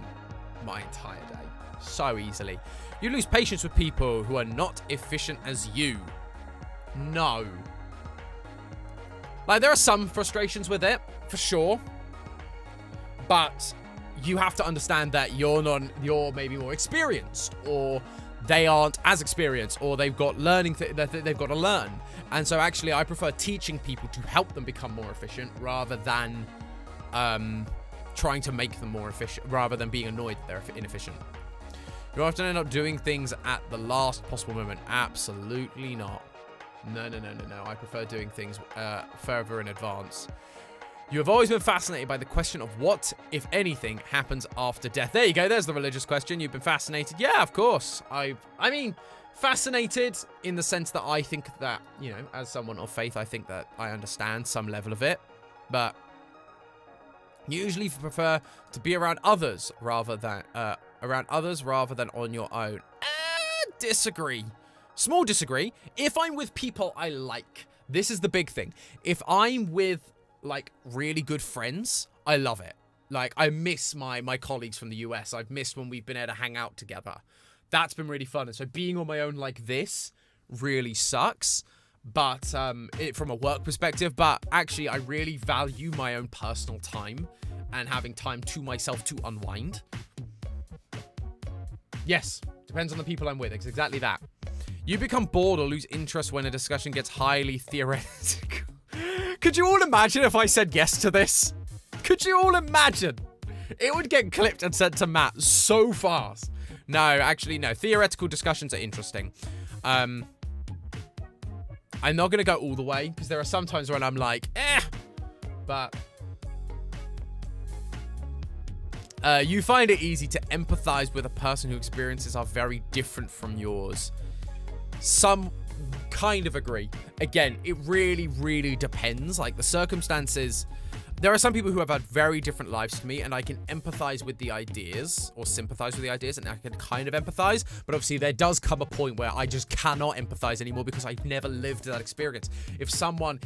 my entire day so easily. You lose patience with people who are not efficient as you. No. Like, there are some frustrations with it, for sure. But you have to understand that you're maybe more experienced, or they aren't as experienced, or they've got learning that they've got to learn. And so actually I prefer teaching people to help them become more efficient rather than trying to make them more efficient, rather than being annoyed that they're inefficient. You often end up doing things at the last possible moment. Absolutely not. No. I prefer doing things further in advance. You have always been fascinated by the question of what, if anything, happens after death. There you go. There's the religious question. You've been fascinated. Yeah, of course. I mean, fascinated in the sense that I think that, you know, as someone of faith, I think that I understand some level of it. But you usually prefer to be around others rather than on your own. Disagree. Small disagree. If I'm with people I like, This is the big thing. If I'm with, like, really good friends, I love it. Like, I miss my colleagues from the US. I've missed when we've been able to hang out together. That's been really fun. And so being on my own like this really sucks. But from a work perspective, but actually I really value my own personal time and having time to myself to unwind. Yes, depends on the people I'm with. It's exactly that. You become bored or lose interest when a discussion gets highly theoretical. Could you all imagine if I said yes to this? Could you all imagine? It would get clipped and sent to Matt so fast. No, actually, no. Theoretical discussions are interesting. I'm not going to go all the way, because there are some times when I'm like, but you find it easy to empathize with a person whose experiences are very different from yours. Some kind of agree. Again, it really, really depends. Like, the circumstances... There are some people who have had very different lives to me, and I can empathize with the ideas, or sympathize with the ideas, and I can kind of empathize, but obviously there does come a point where I just cannot empathize anymore because I've never lived that experience. If someone,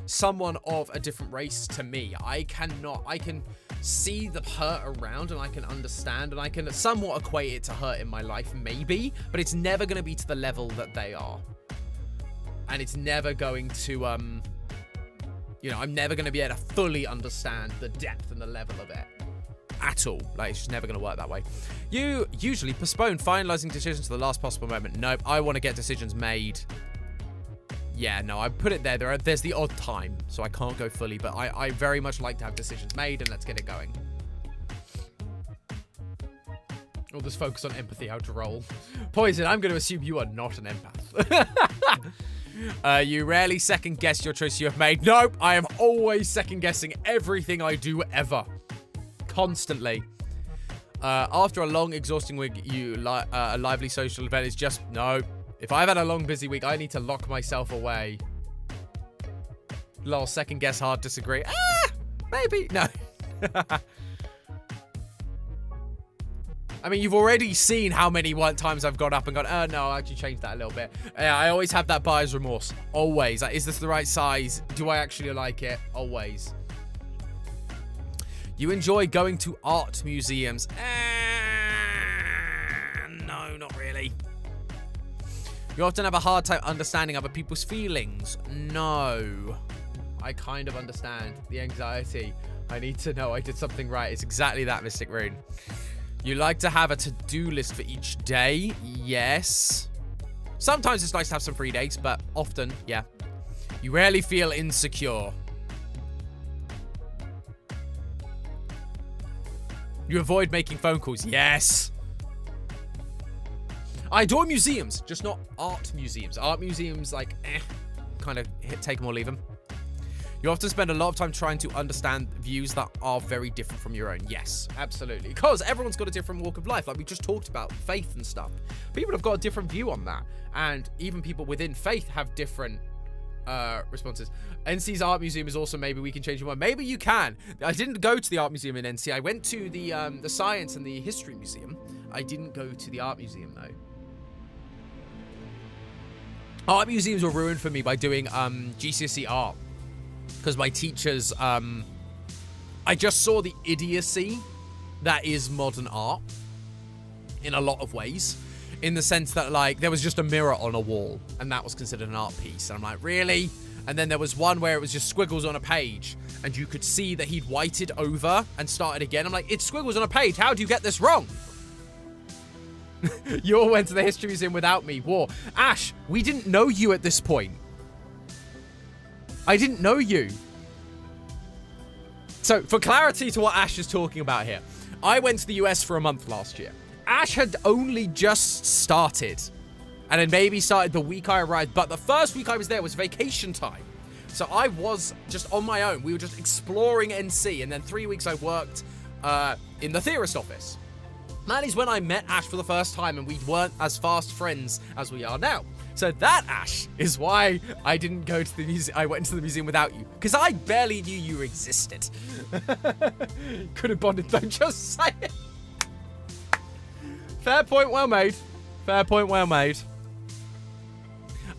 someone of a different race to me, I can see the hurt around, and I can understand, and I can somewhat equate it to hurt in my life, maybe, but it's never going to be to the level that they are. And it's never going to, I'm never going to be able to fully understand the depth and the level of it at all. Like, it's just never going to work that way. You usually postpone finalizing decisions to the last possible moment. Nope, I want to get decisions made. Yeah, no, I put it there. There's the odd time, so I can't go fully, but I very much like to have decisions made, and let's get it going. All this focus on empathy, how to roll. Poison, I'm going to assume you are not an empath. You rarely second-guess your choice you have made. Nope, I am always second-guessing everything I do ever. Constantly. After a long, exhausting week, a lively social event is just... No. If I've had a long, busy week, I need to lock myself away. Lol, second-guess hard, disagree. Maybe. No. I mean, you've already seen how many times I've got up and gone, oh, no, I'll actually change that a little bit. Yeah, I always have that buyer's remorse. Always. Like, is this the right size? Do I actually like it? Always. You enjoy going to art museums? No, not really. You often have a hard time understanding other people's feelings? No. I kind of understand the anxiety. I need to know I did something right. It's exactly that, Mystic Rune. You like to have a to-do list for each day? Yes. Sometimes it's nice to have some free days, but often, yeah. You rarely feel insecure. You avoid making phone calls? Yes. I adore museums, just not art museums. Art museums, like, kind of take them or leave them. You often spend a lot of time trying to understand views that are very different from your own. Yes, absolutely. Because everyone's got a different walk of life. Like we just talked about faith and stuff. People have got a different view on that. And even people within faith have different responses. NC's art museum is also maybe we can change your mind. Maybe you can. I didn't go to the art museum in NC. I went to the science and the history museum. I didn't go to the art museum though. Art museums were ruined for me by doing GCSE art. Because my teachers, I just saw the idiocy that is modern art in a lot of ways. In the sense that, like, there was just a mirror on a wall, and that was considered an art piece. And I'm like, really? And then there was one where it was just squiggles on a page, and you could see that he'd whited over and started again. I'm like, it's squiggles on a page. How do you get this wrong? You all went to the history museum without me. War. Ash, we didn't know you at this point. I didn't know you. So, for clarity to what Ash is talking about here, I went to the US for a month last year. Ash had only just started, and it maybe started the week I arrived, but the first week I was there was vacation time. So I was just on my own. We were just exploring NC, and then 3 weeks I worked in the theorist office. That is when I met Ash for the first time, and we weren't as fast friends as we are now. So that, Ash, is why I didn't go to the museum. I went to the museum without you, because I barely knew you existed. Could have bonded, though, just say it. Fair point, well made. Fair point, well made.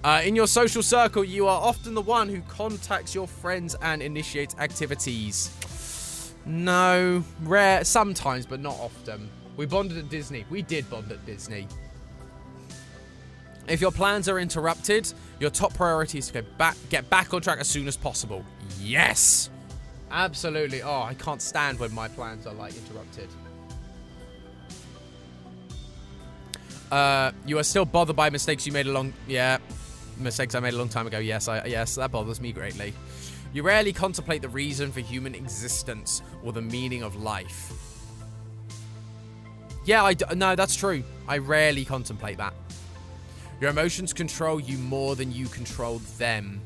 In your social circle, you are often the one who contacts your friends and initiates activities. No, rare, sometimes, but not often. We bonded at Disney. We did bond at Disney. If your plans are interrupted, your top priority is to get back on track as soon as possible. Yes! Absolutely. Oh, I can't stand when my plans are, like, interrupted. You are still bothered by mistakes you made mistakes I made a long time ago. Yes, that bothers me greatly. You rarely contemplate the reason for human existence or the meaning of life. Yeah, no, that's true. I rarely contemplate that. Your emotions control you more than you control them.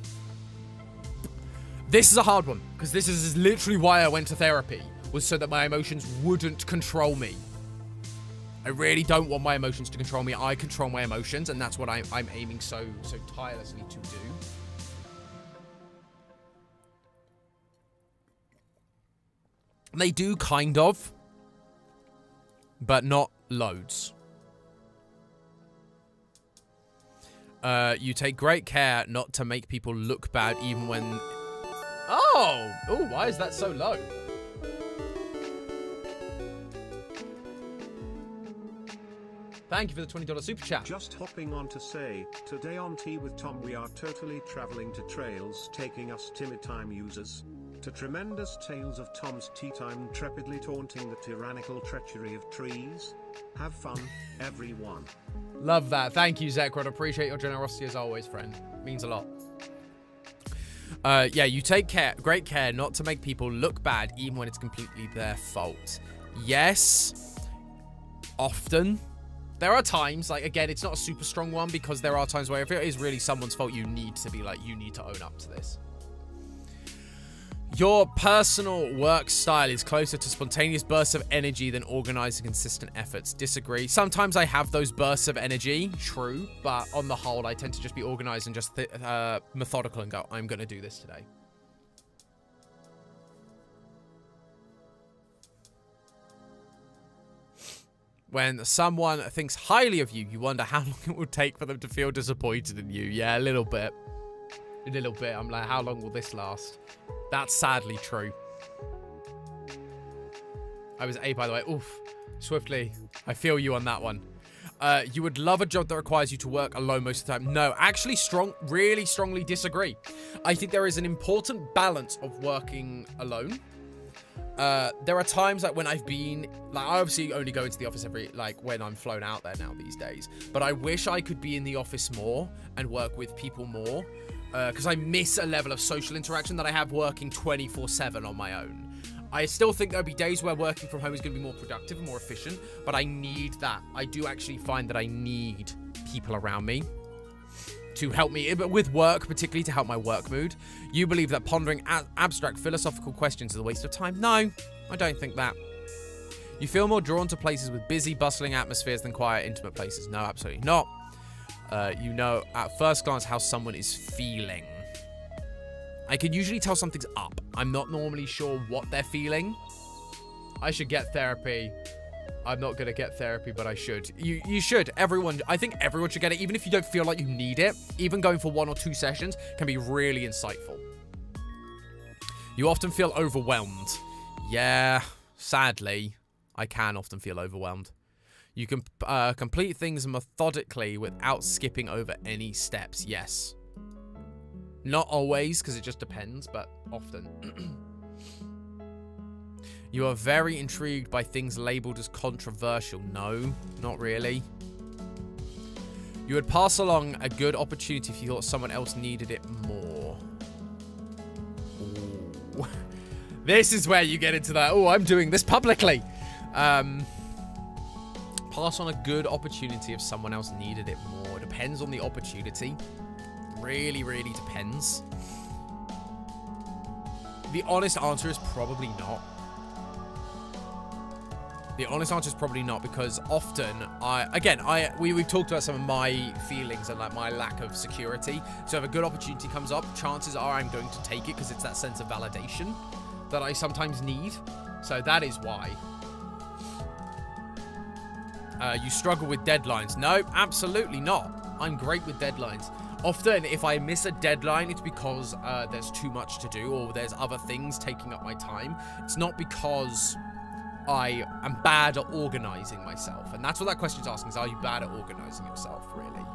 This is a hard one, because this is literally why I went to therapy, was so that my emotions wouldn't control me. I really don't want my emotions to control me. I control my emotions, and that's what I'm aiming so tirelessly to do. They do, kind of, but not loads. You take great care not to make people look bad even when... Oh, why is that so low? Thank you for the $20 super chat. Just hopping on to say, today on Tea with Tom we are totally traveling to trails taking us timid time users to tremendous tales of Tom's tea time intrepidly taunting the tyrannical treachery of trees. Have fun, everyone. Love that. Thank you, Zekrod. Appreciate your generosity as always, friend. Means a lot. Yeah, you take great care not to make people look bad even when it's completely their fault. Yes. Often. There are times, like, again, it's not a super strong one because there are times where if it is really someone's fault, you need to be like, you need to own up to this. Your personal work style is closer to spontaneous bursts of energy than organized and consistent efforts. Disagree. Sometimes I have those bursts of energy, true, but on the whole, I tend to just be organized and just methodical and go, I'm going to do this today. When someone thinks highly of you, you wonder how long it will take for them to feel disappointed in you. Yeah, a little bit. A little bit. I'm like, how long will this last? That's sadly true. I was A, by the way. Oof. Swiftly. I feel you on that one. You would love a job that requires you to work alone most of the time. No, actually, really strongly disagree. I think there is an important balance of working alone. There are times like when I've been, like, I obviously only go into the office when I'm flown out there now these days, but I wish I could be in the office more and work with people more, because I miss a level of social interaction that I have working 24/7 on my own. I still think there'll be days where working from home is going to be more productive and more efficient, but I need that. I do actually find that I need people around me to help me, but with work, particularly to help my work mood. You believe that pondering abstract philosophical questions is a waste of time? No, I don't think that. You feel more drawn to places with busy, bustling atmospheres than quiet, intimate places? No, absolutely not. You know at first glance how someone is feeling. I can usually tell something's up. I'm not normally sure what they're feeling. I should get therapy. I'm not going to get therapy, but I should. You should. Everyone, I think everyone should get it, even if you don't feel like you need it. Even going for 1 or 2 sessions can be really insightful. You often feel overwhelmed. Yeah, sadly, I can often feel overwhelmed. You can complete things methodically without skipping over any steps. Yes. Not always, because it just depends, but often. You are very intrigued by things labeled as controversial. No, not really. You would pass along a good opportunity if you thought someone else needed it more. Ooh. This is where you get into that, oh, I'm doing this publicly. Pass on a good opportunity if someone else needed it more. Depends on the opportunity. Really, really depends. The honest answer is probably not. The honest answer is probably not, because often we've talked about some of my feelings and like my lack of security. So if a good opportunity comes up, chances are I'm going to take it because it's that sense of validation that I sometimes need. So that is why. You struggle with deadlines. No, absolutely not. I'm great with deadlines. Often, if I miss a deadline, it's because there's too much to do or there's other things taking up my time. It's not because I am bad at organizing myself. And that's what that question's asking is, are you bad at organizing yourself, really?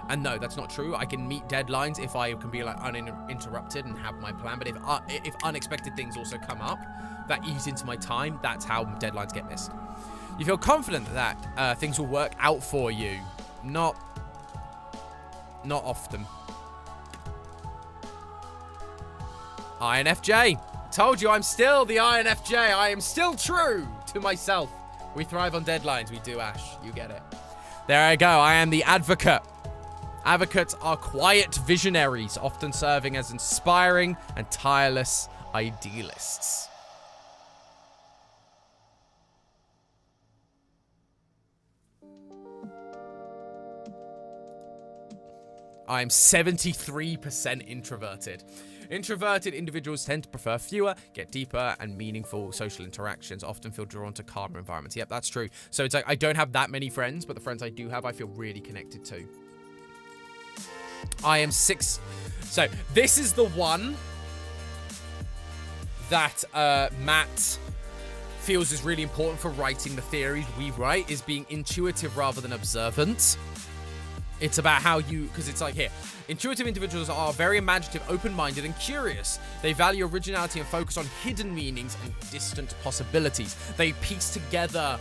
And no, that's not true. I can meet deadlines if I can be like uninterrupted and have my plan. But if unexpected things also come up that eat into my time, that's how deadlines get missed. You feel confident that things will work out for you. Not often. INFJ. Told you I'm still the INFJ. I am still true to myself. We thrive on deadlines. We do, Ash. You get it. There I go. I am the advocate. Advocates are quiet visionaries, often serving as inspiring and tireless idealists. I'm 73% introverted. Introverted individuals tend to prefer fewer, get deeper, and meaningful social interactions, often feel drawn to calmer environments. Yep, that's true. So it's like I don't have that many friends, but the friends I do have, I feel really connected to. I am 6. So this is the one that Matt feels is really important for writing the theories we write, is being intuitive rather than observant. It's about how you, because it's like here, intuitive individuals are very imaginative, open-minded, and curious. They value originality and focus on hidden meanings and distant possibilities. They piece together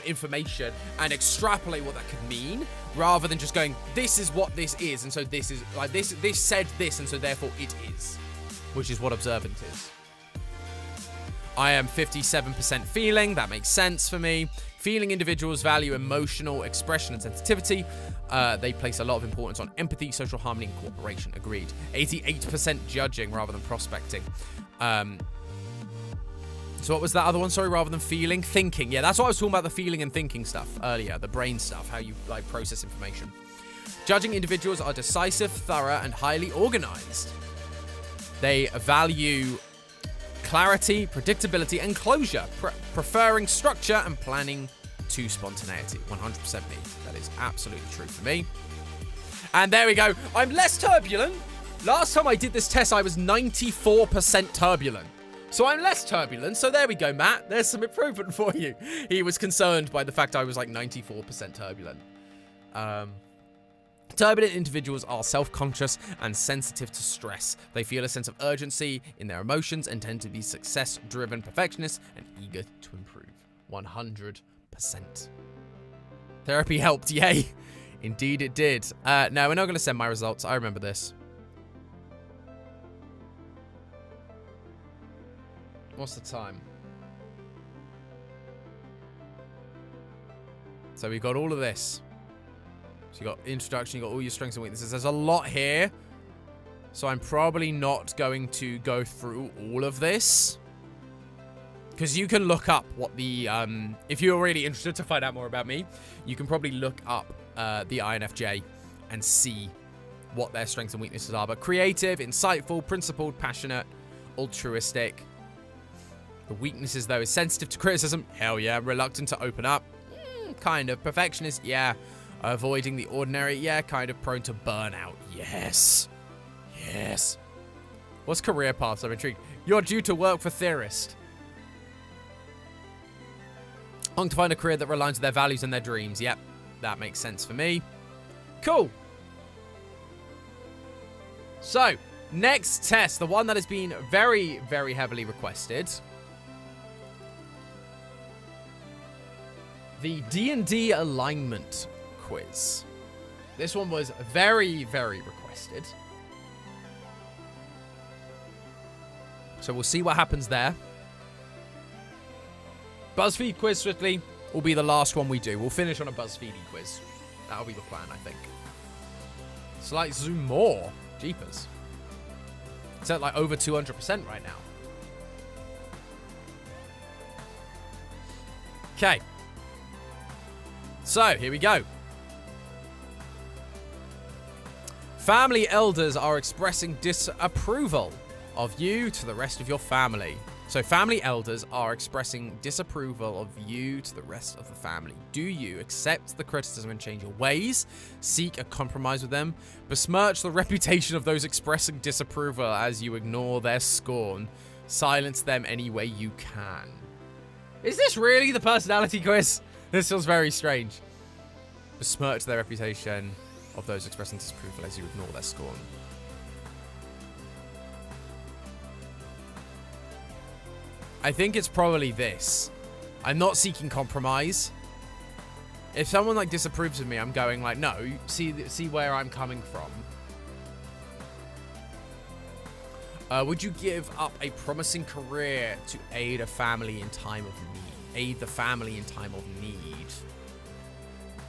information and extrapolate what that could mean, rather than just going, this is what this is, and so this is, like, this said this, and so therefore it is, which is what observant is. I am 57% feeling. That makes sense for me. Feeling individuals value emotional expression and sensitivity. They place a lot of importance on empathy, social harmony, and cooperation. Agreed. 88% judging rather than prospecting. So what was that other one? Sorry, rather than feeling? Thinking. Yeah, that's what I was talking about, the feeling and thinking stuff earlier. The brain stuff, how you like process information. Judging individuals are decisive, thorough, and highly organized. They value clarity, predictability, and closure, preferring structure and planning to spontaneity. 100% me. That is absolutely true for me. And there we go. I'm less turbulent. Last time I did this test, I was 94% turbulent. So I'm less turbulent. So there we go, Matt. There's some improvement for you. He was concerned by the fact I was like 94% turbulent. Turbulent individuals are self-conscious and sensitive to stress. They feel a sense of urgency in their emotions and tend to be success-driven perfectionists and eager to improve. 100%. Therapy helped, yay. Indeed it did. No, we're not going to send my results. I remember this. What's the time? So we got all of this. So you got introduction, you got all your strengths and weaknesses. There's a lot here. So I'm probably not going to go through all of this. Because you can look up what the, if you're really interested to find out more about me, you can probably look up the INFJ and see what their strengths and weaknesses are. But creative, insightful, principled, passionate, altruistic. The weaknesses, though, is sensitive to criticism. Hell yeah. Reluctant to open up. Kind of. Perfectionist. Yeah. Avoiding the ordinary. Yeah. Kind of prone to burnout. Yes. Yes. What's career paths? I'm intrigued. You're due to work for Theorist. Long to find a career that aligns with their values and their dreams. Yep. That makes sense for me. Cool. So, next test. The one that has been very, very heavily requested. The D&D alignment quiz. This one was very, very requested. So we'll see what happens there. BuzzFeed quiz swiftly will be the last one we do. We'll finish on a BuzzFeed quiz. That'll be the plan, I think. Slight zoom more. Jeepers. It's at like over 200% right now. Okay. So, here we go. Family elders are expressing disapproval of you to the rest of your family. So family elders are expressing disapproval of you to the rest of the family. Do you accept the criticism and change your ways? Seek a compromise with them? Besmirch the reputation of those expressing disapproval as you ignore their scorn? Silence them any way you can. Is this really the personality quiz? This feels very strange. Besmirch their reputation of those expressing disapproval as you ignore their scorn. I think it's probably this. I'm not seeking compromise. If someone like disapproves of me, I'm going like, no, see where I'm coming from. Would you give up a promising career to aid a family in time of need? Aid the family in time of need.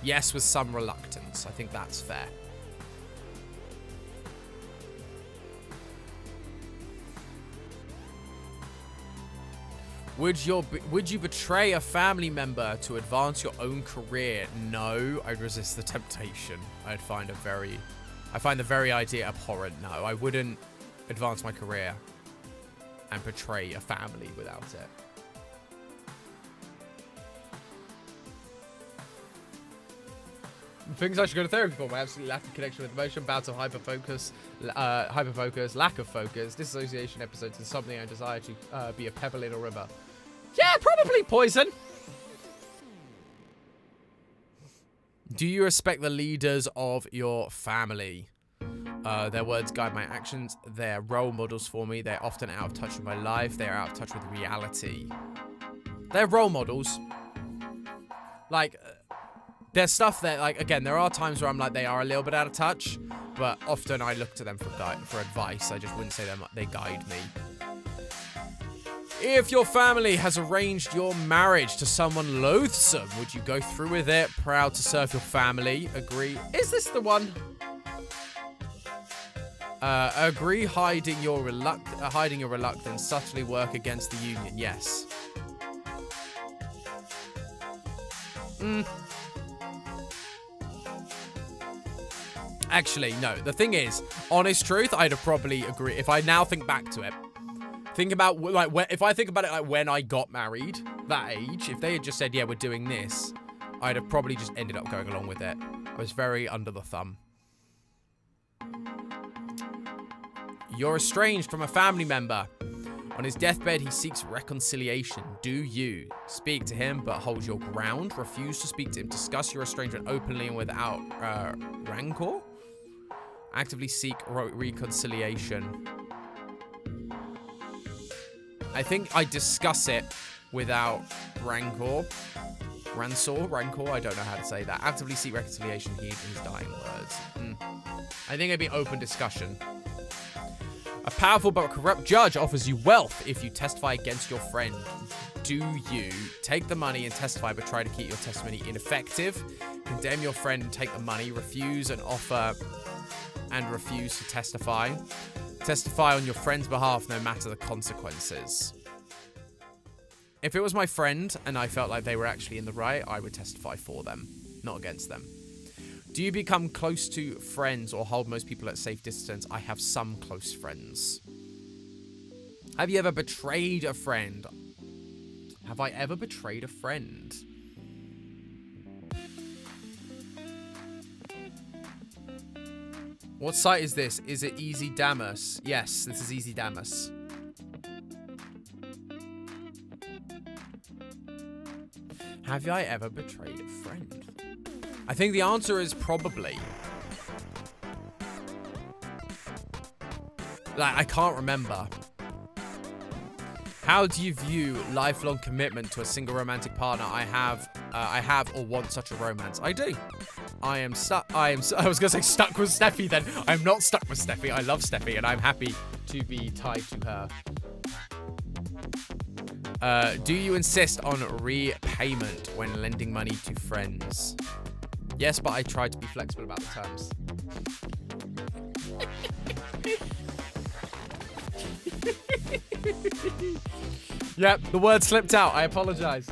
Yes, with some reluctance. I think that's fair. Would you betray a family member to advance your own career? No, I'd resist the temptation. I find the very idea abhorrent. No, I wouldn't advance my career and betray a family without it. Things I should go to therapy for: my absolute lack of connection with emotion, bouts of hyperfocus, lack of focus, dissociation episodes, and something I desire to be a pebble in a river. Yeah, probably poison. Do you respect the leaders of your family? Their words guide my actions. They're role models for me. They're often out of touch with my life. They're out of touch with reality. They're role models. Like, there's stuff that, like, again, there are times where I'm like, they are a little bit out of touch, but often I look to them for advice. I just wouldn't say they guide me. If your family has arranged your marriage to someone loathsome, would you go through with it? Proud to serve your family. Agree. Is this the one? Agree. Hiding your reluctance. Subtly work against the union. Yes. Actually, no. The thing is, honest truth, I'd have probably agree. If I now think back to it, think about, like, if I think about it, like, when I got married, that age, if they had just said, yeah, we're doing this, I'd have probably just ended up going along with it. I was very under the thumb. You're estranged from a family member. On his deathbed, he seeks reconciliation. Do you speak to him but hold your ground? Refuse to speak to him. Discuss your estrangement openly and without rancor? Actively seek reconciliation. I think I discuss it without rancor. Rancor? I don't know how to say that. Actively seek reconciliation, heed his dying words. I think it'd be open discussion. A powerful but corrupt judge offers you wealth if you testify against your friend. Do you take the money and testify but try to keep your testimony ineffective? Condemn your friend and take the money. Refuse an offer and refuse to testify. Testify on your friend's behalf no matter the consequences. If it was my friend and I felt like they were actually in the right, I would testify for them, not against them. Do you become close to friends or hold most people at safe distance? I have some close friends. Have you ever betrayed a friend? Have I ever betrayed a friend? What site is this? Is it Easy Damus? Yes, this is Easy Damus. Have I ever betrayed a friend? I think the answer is probably. Like, I can't remember. How do you view lifelong commitment to a single romantic partner? I have or want such a romance. I do. I was going to say stuck with Steffi then. I'm not stuck with Steffi. I love Steffi and I'm happy to be tied to her. Do you insist on repayment when lending money to friends? Yes, but I try to be flexible about the terms. Yep, the word slipped out. I apologize.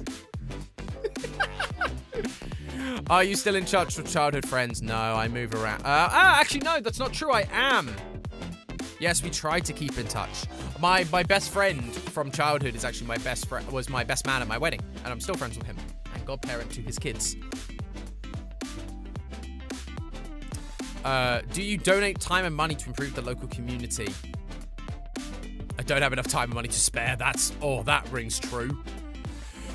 Are you still in touch with childhood friends? No, I move around. Actually, no, that's not true. I am. Yes, we tried to keep in touch. My best friend from childhood is actually was my best man at my wedding, and I'm still friends with him. And godparent to his kids. Do you donate time and money to improve the local community? I don't have enough time and money to spare. That rings true.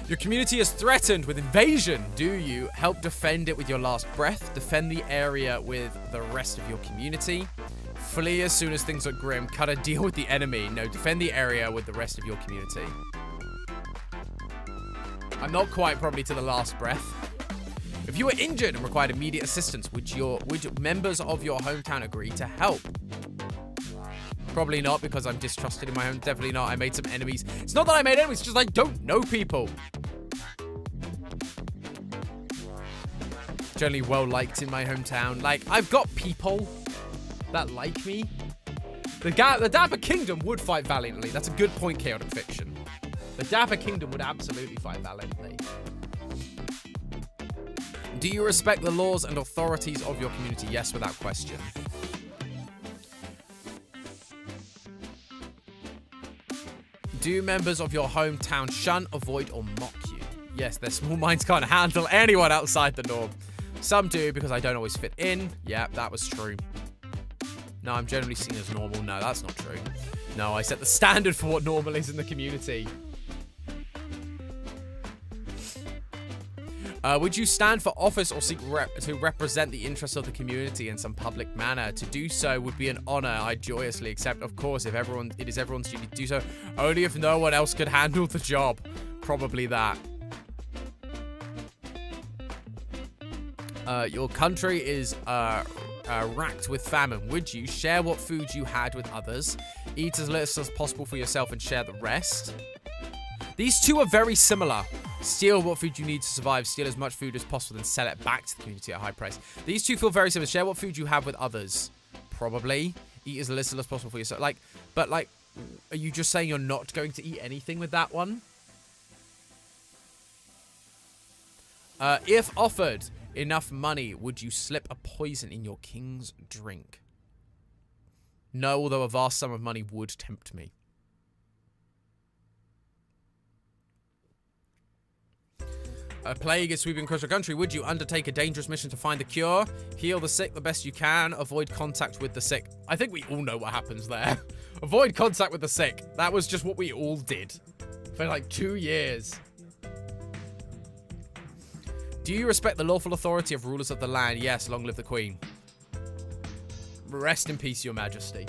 Your community is threatened with invasion. Do you help defend it with your last breath? Defend the area with the rest of your community? Flee as soon as things look grim. Cut a deal with the enemy. No, defend the area with the rest of your community. I'm not quite probably to the last breath. If you were injured and required immediate assistance, would members of your hometown agree to help? Probably not, because I'm distrusted in my home. Definitely not. I made some enemies. It's not that I made enemies, it's just I don't know people. Generally well liked in my hometown. Like, I've got people that like me. The Dapper Kingdom would fight valiantly. That's a good point, Chaotic Fiction. The Dapper Kingdom would absolutely fight valiantly. Do you respect the laws and authorities of your community? Yes, without question. Do members of your hometown shun, avoid, or mock you? Yes, their small minds can't handle anyone outside the norm. Some do, because I don't always fit in. Yeah, that was true. No, I'm generally seen as normal. No, that's not true. No, I set the standard for what normal is in the community. Would you stand for office or seek to represent the interests of the community in some public manner? To do so would be an honor I joyously accept. Of course, it is everyone's duty to do so, only if no one else could handle the job. Probably that. Your country is racked with famine. Would you share what food you had with others? Eat as little as possible for yourself and share the rest? These two are very similar. Steal what food you need to survive. Steal as much food as possible and sell it back to the community at a high price. These two feel very similar. Share what food you have with others. Probably. Eat as little as possible for yourself. But are you just saying you're not going to eat anything with that one? If offered enough money, would you slip a poison in your king's drink? No, although a vast sum of money would tempt me. A plague is sweeping across your country. Would you undertake a dangerous mission to find the cure? Heal the sick the best you can. Avoid contact with the sick. I think we all know what happens there. Avoid contact with the sick. That was just what we all did for like 2 years. Do you respect the lawful authority of rulers of the land? Yes, long live the Queen. Rest in peace, Your Majesty.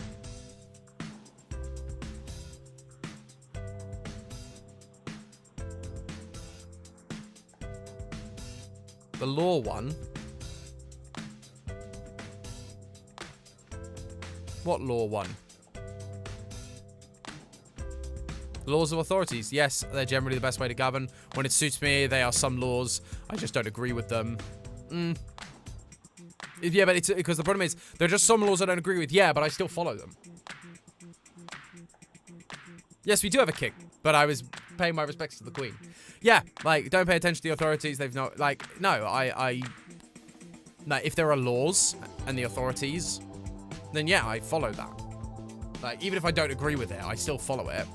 The law one. What law one? Laws of authorities. Yes, they're generally the best way to govern. When it suits me, they are some laws. I just don't agree with them. Yeah, but it's because the problem is there are just some laws I don't agree with. Yeah, but I still follow them. Yes, we do have a king, but I was paying my respects to the Queen. Yeah, like, don't pay attention to the authorities. They've not, like, no, no, if there are laws and the authorities, then yeah, I follow that. Like, even if I don't agree with it, I still follow it.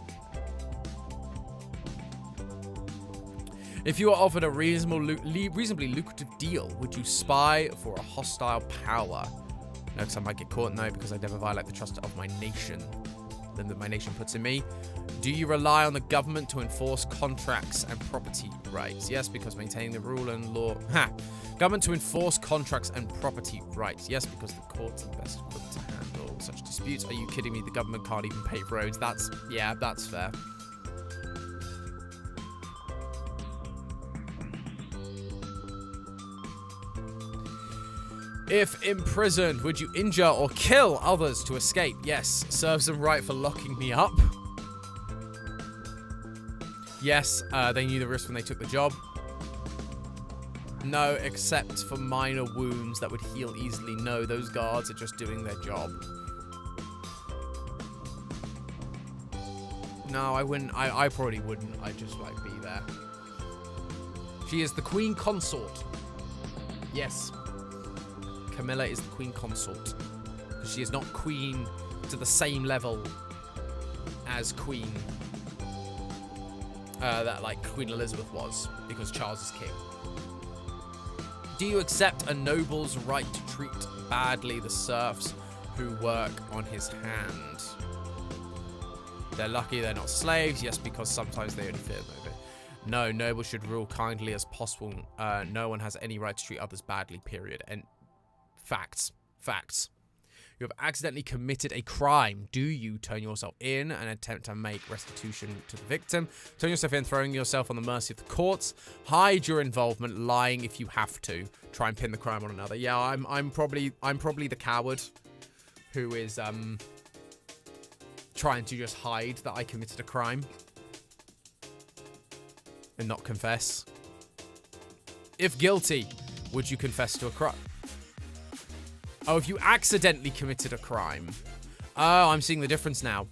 If you are offered a reasonably lucrative deal, would you spy for a hostile power? No, because I might get caught. No, because I never violate the trust of my nation. Then that my nation puts in me. Do you rely on the government to enforce contracts and property rights? Yes, because maintaining the rule and law. Government to enforce contracts and property rights. Yes, because the courts are the best equipped to handle such disputes. Are you kidding me? The government can't even pave roads. Yeah, that's fair. If imprisoned, would you injure or kill others to escape? Yes. Serves them right for locking me up. Yes, they knew the risk when they took the job. No, except for minor wounds that would heal easily. No, those guards are just doing their job. No, I wouldn't. I probably wouldn't. I'd just, like, be there. She is the Queen Consort. Yes. Camilla is the Queen Consort. She is not Queen to the same level as Queen Elizabeth was, because Charles is king. Do you accept a noble's right to treat badly the serfs who work on his hand? They're lucky they're not slaves. Yes, because sometimes they only fear them. No, nobles should rule kindly as possible. No one has any right to treat others badly, period. And facts. You have accidentally committed a crime. Do you turn yourself in and attempt to make restitution to the victim? Turn yourself in, throwing yourself on the mercy of the courts. Hide your involvement, lying if you have to. Try and pin the crime on another. Yeah, I'm probably the coward who is trying to just hide that I committed a crime and not confess. If guilty, would you confess to a crime? Oh, if you accidentally committed a crime. Oh, I'm seeing the difference now.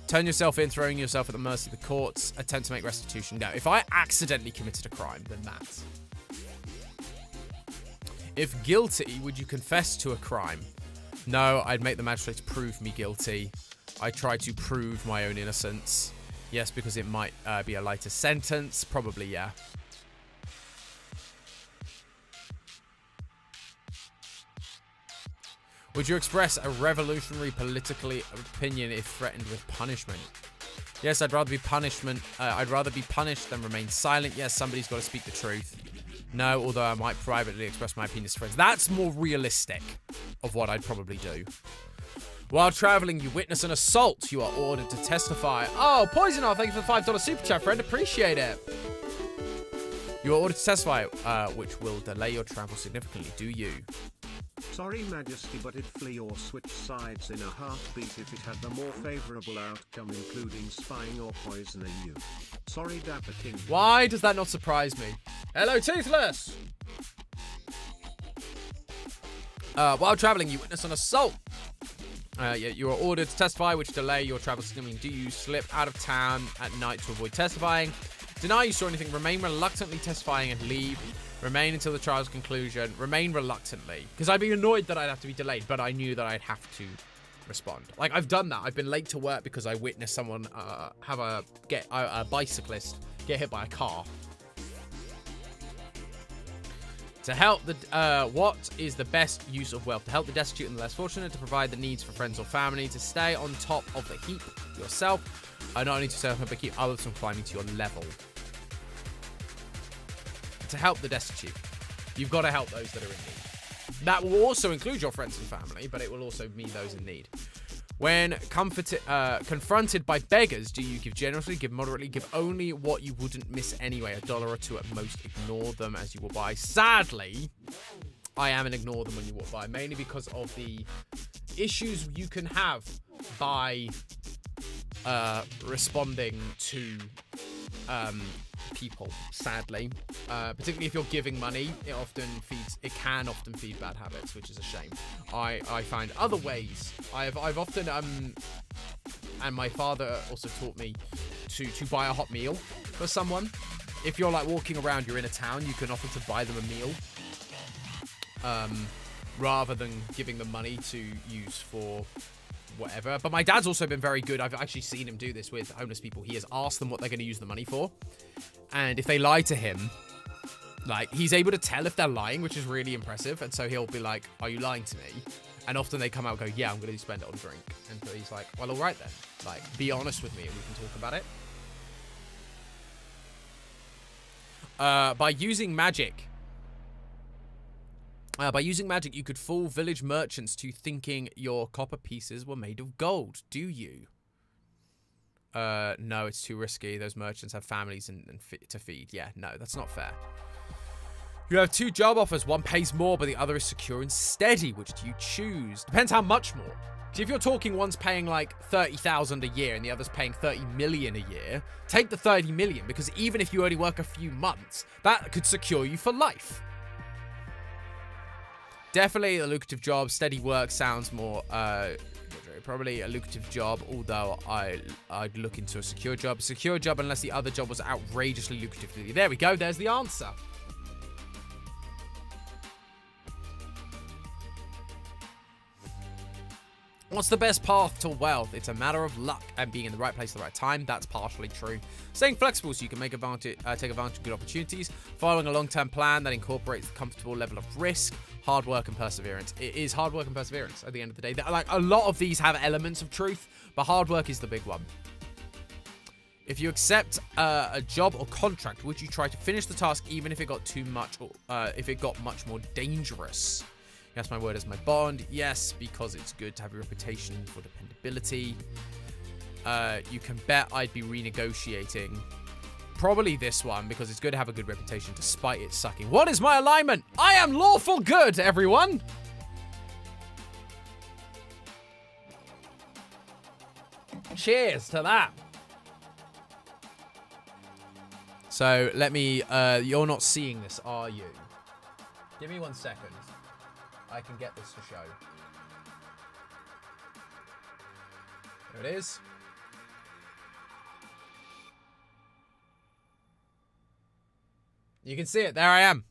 Turn yourself in, throwing yourself at the mercy of the courts. Attempt to make restitution. No, if I accidentally committed a crime, then that. If guilty, would you confess to a crime? No, I'd make the magistrates prove me guilty. I try to prove my own innocence. Yes, because it might be a lighter sentence. Probably, yeah. Would you express a revolutionary political opinion if threatened with punishment? Yes, I'd rather be punished than remain silent. Yes, somebody's got to speak the truth. No, although I might privately express my opinions to friends. That's more realistic of what I'd probably do. While traveling, you witness an assault. You are ordered to testify. Oh, Poisoner, thank you for the $5 super chat, friend. Appreciate it. You are ordered to testify, which will delay your travel significantly. Do you? Sorry, Majesty, but it'd flee or switch sides in a heartbeat if it had the more favorable outcome, including spying or poisoning you. Sorry, Dapper King. Why does that not surprise me? Hello, Toothless! While traveling, you witness an assault. You are ordered to testify, which delay your travel significantly. Do you slip out of town at night to avoid testifying? Deny you saw anything. Remain reluctantly testifying and leave. Remain until the trial's conclusion. Remain reluctantly. Because I'd be annoyed that I'd have to be delayed, but I knew that I'd have to respond. Like, I've done that. I've been late to work because I witnessed someone a bicyclist get hit by a car. To help what is the best use of wealth? To help the destitute and the less fortunate, to provide the needs for friends or family, to stay on top of the heap yourself, not only to serve but keep others from climbing to your level. To help the destitute. You've got to help those that are in need. That will also include your friends and family, but it will also mean those in need. When confronted by beggars, do you give generously, give moderately, give only what you wouldn't miss anyway? $1 or $2 at most. Ignore them as you walk by. Sadly, I am an ignore them when you walk by, mainly because of the issues you can have by responding to people, sadly. Particularly if you're giving money, it can often feed bad habits, which is a shame. I find other ways. I've often and my father also taught me to buy a hot meal for someone. If you're like walking around, you're in a town, you can offer to buy them a meal, rather than giving them money to use for whatever. But my dad's also been very good. I've actually seen him do this with homeless people. He has asked them what they're going to use the money for, and if they lie to him, like, he's able to tell if they're lying, which is really impressive. And so he'll be like, are you lying to me? And often they come out and go, yeah, I'm going to spend it on drink. And so he's like, well, all right then, like, be honest with me and we can talk about it. By using magic, you could fool village merchants to thinking your copper pieces were made of gold. Do you? No, it's too risky. Those merchants have families to feed. Yeah, no, that's not fair. You have 2 job offers. One pays more, but the other is secure and steady. Which do you choose? Depends how much more. So if you're talking one's paying like 30,000 a year and the other's paying 30 million a year, take the 30 million, because even if you only work a few months, that could secure you for life. Definitely a lucrative job. Steady work sounds more, probably a lucrative job, although I'd look into a secure job. A secure job unless the other job was outrageously lucrative. There we go. There's the answer. What's the best path to wealth? It's a matter of luck and being in the right place at the right time. That's partially true. Staying flexible so you can take advantage of good opportunities. Following a long-term plan that incorporates a comfortable level of risk. Hard work and perseverance. It is hard work and perseverance at the end of the day. Like, a lot of these have elements of truth, but hard work is the big one. If you accept a job or contract, would you try to finish the task even if it got too much, or if it got much more dangerous? Yes, my word is my bond. Yes, because it's good to have a reputation for dependability. You can bet I'd be renegotiating. Probably this one, because it's good to have a good reputation despite it sucking. What is my alignment? I am lawful good, everyone! Cheers to that. So, let me... you're not seeing this, are you? Give me 1 second. I can get this to show. There it is. You can see it. There I am.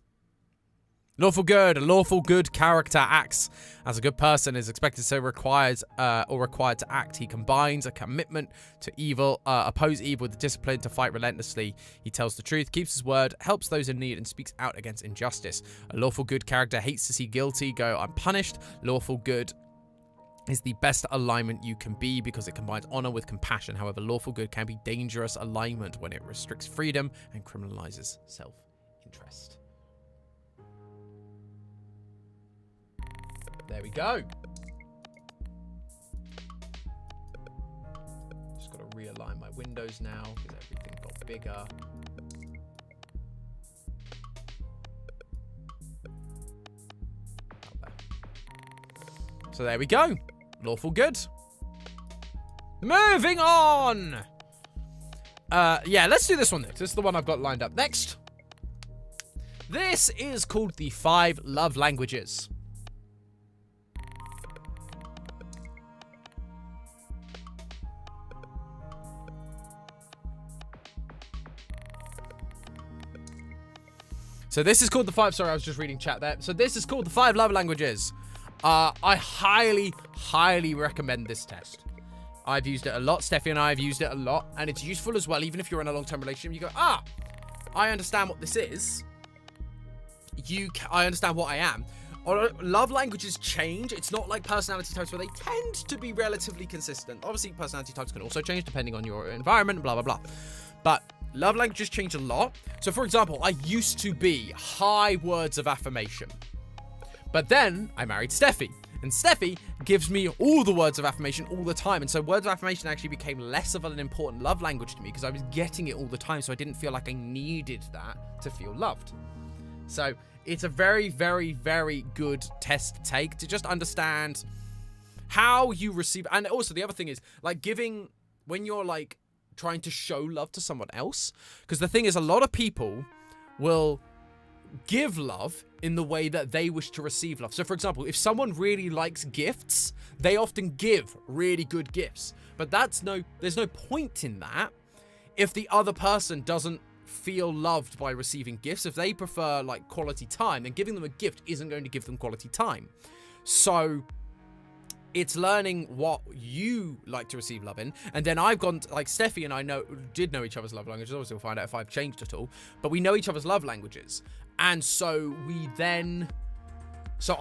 Lawful good. A lawful good character acts as a good person, is expected to required to act. He combines a commitment to evil, oppose evil with the discipline to fight relentlessly. He tells the truth, keeps his word, helps those in need, and speaks out against injustice. A lawful good character hates to see guilty go unpunished. Lawful good is the best alignment you can be because it combines honor with compassion. However, lawful good can be dangerous alignment when it restricts freedom and criminalizes self-interest. There we go. Just got to realign my windows now because everything got bigger. So there we go. Lawful good. Moving on. Yeah, let's do this one next. This is the one I've got lined up next. This is called the 5 Love Languages. So this is called the 5... Sorry, I was just reading chat there. So this is called the 5 Love Languages. I highly, highly recommend this test. I've used it a lot. Steffi and I have used it a lot. And it's useful as well, even if you're in a long-term relationship. You go, I understand what this is. I understand what I am. Love languages change. It's not like personality types where they tend to be relatively consistent. Obviously, personality types can also change depending on your environment, blah, blah, blah. But love languages change a lot. So, for example, I used to be high words of affirmation. But then I married Steffi. And Steffi gives me all the words of affirmation all the time. And so words of affirmation actually became less of an important love language to me because I was getting it all the time. So I didn't feel like I needed that to feel loved. So it's a very, very, very good test to take to just understand how you receive. And also the other thing is like giving, when you're like trying to show love to someone else. Because the thing is, a lot of people will give love in the way that they wish to receive love. So for example, if someone really likes gifts, they often give really good gifts. But there's no point in that if the other person doesn't feel loved by receiving gifts. If they prefer like quality time, then giving them a gift isn't going to give them quality time. So it's learning what you like to receive love in. And then I've gone, like Steffi and I did know each other's love languages. Obviously we'll find out if I've changed at all. But we know each other's love languages. And so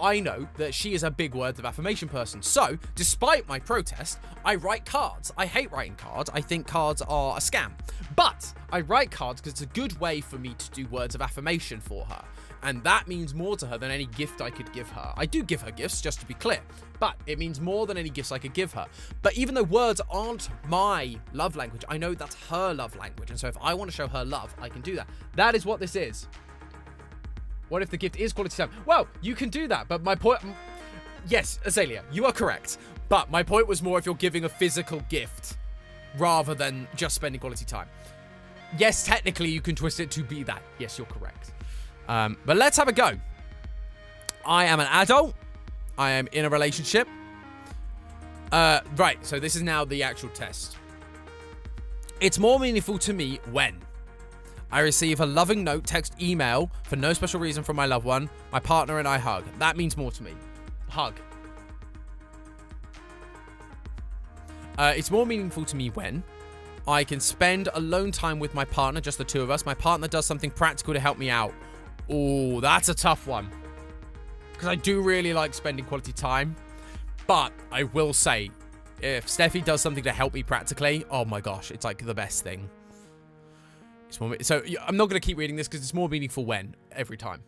I know that she is a big words of affirmation person. So despite my protest, I write cards. I hate writing cards. I think cards are a scam. But I write cards because it's a good way for me to do words of affirmation for her. And that means more to her than any gift I could give her. I do give her gifts, just to be clear. But it means more than any gifts I could give her. But even though words aren't my love language, I know that's her love language. And so if I want to show her love, I can do that. That is what this is. What if the gift is quality time? Well, you can do that. But my point... Yes, Azalea, you are correct. But my point was more if you're giving a physical gift rather than just spending quality time. Yes, technically you can twist it to be that. Yes, you're correct. But let's have a go. I am an adult. I am in a relationship. Right, so this is now the actual test. It's more meaningful to me when I receive a loving note, text, email for no special reason from my loved one, my partner and I hug. That means more to me. Hug. It's more meaningful to me when I can spend alone time with my partner, just the two of us. My partner does something practical to help me out. Oh, that's a tough one. Because I do really like spending quality time. But I will say, if Steffi does something to help me practically, oh my gosh, it's like the best thing. So I'm not going to keep reading this because it's more meaningful when, every time.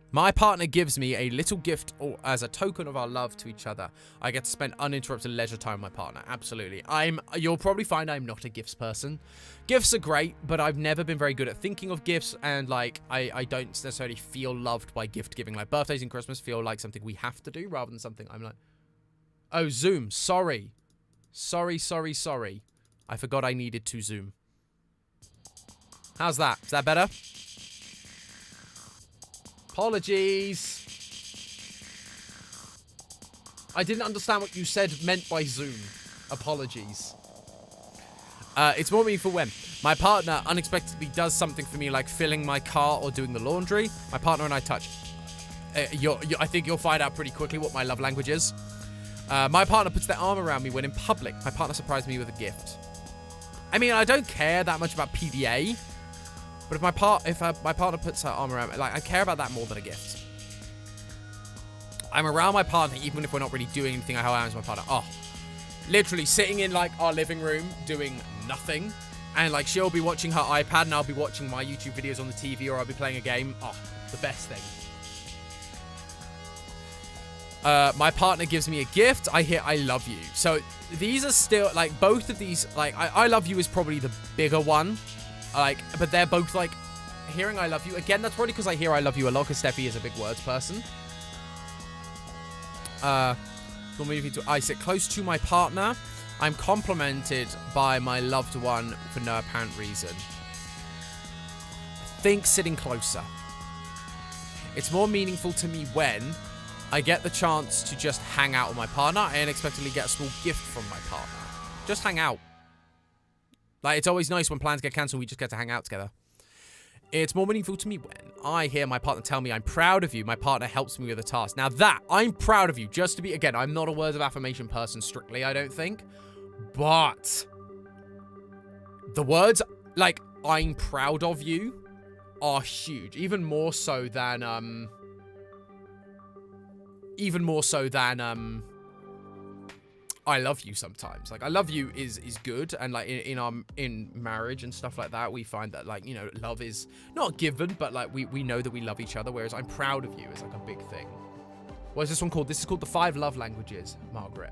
My partner gives me a little gift or as a token of our love to each other. I get to spend uninterrupted leisure time with my partner. Absolutely. You'll probably find I'm not a gifts person. Gifts are great, but I've never been very good at thinking of gifts, and like I don't necessarily feel loved by gift giving. Like birthdays and Christmas feel like something we have to do rather than something I'm like, oh, Zoom. Sorry. Sorry. I forgot I needed to Zoom. How's that? Is that better? Apologies. I didn't understand what you said meant by Zoom. Apologies. It's more meaningful when my partner unexpectedly does something for me, like filling my car or doing the laundry. My partner and I touch. I think you'll find out pretty quickly what my love language is. My partner puts their arm around me when in public. My partner surprised me with a gift. I mean, I don't care that much about PDA. But if my partner puts her arm around me, like, I care about that more than a gift. I'm around my partner even if we're not really doing anything. How I am as my partner. Oh, literally sitting in like our living room doing nothing, and like she'll be watching her iPad and I'll be watching my YouTube videos on the TV, or I'll be playing a game. Oh, the best thing. My partner gives me a gift. I hear I love you. So these are still like both of these. Like I love you is probably the bigger one. Like, but they're both like hearing I love you. Again, that's probably because I hear I love you a lot because Steffi is a big words person. I sit close to my partner. I'm complimented by my loved one for no apparent reason. I think sitting closer. It's more meaningful to me when I get the chance to just hang out with my partner. I unexpectedly get a small gift from my partner. Just hang out. Like, it's always nice when plans get cancelled, we just get to hang out together. It's more meaningful to me when I hear my partner tell me I'm proud of you. My partner helps me with a task. Now that, I'm proud of you, just to be, again, I'm not a words of affirmation person strictly, I don't think. But the words, like, I'm proud of you are huge. Even more so than I love you sometimes. Like, I love you is good, and like in marriage and stuff like that, we find that, like, you know, love is not given, but like we know that we love each other, whereas I'm proud of you is like a big thing. What is this one called? This is called the 5 love languages, Margaret.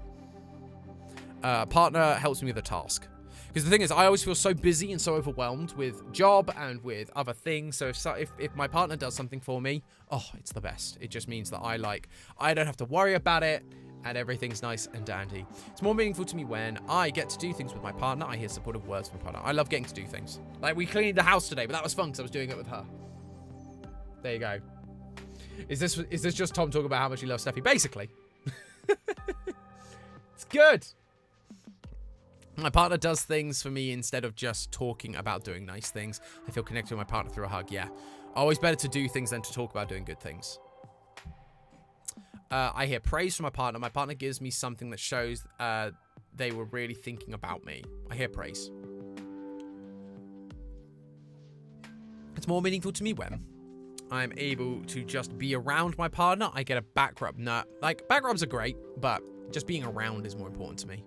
Partner helps me with a task. Because the thing is, I always feel so busy and so overwhelmed with job and with other things. So if my partner does something for me, oh, it's the best. It just means that I don't have to worry about it. And everything's nice and dandy. It's more meaningful to me when I get to do things with my partner. I hear supportive words from my partner. I love getting to do things. Like, we cleaned the house today, but that was fun because I was doing it with her. There you go. Is this just Tom talking about how much he loves Steffi? Basically. It's good. My partner does things for me instead of just talking about doing nice things. I feel connected with my partner through a hug. Yeah. Always better to do things than to talk about doing good things. I hear praise from my partner. My partner gives me something that shows they were really thinking about me. I hear praise. It's more meaningful to me when I'm able to just be around my partner. I get a back rub. Like, back rubs are great, but just being around is more important to me.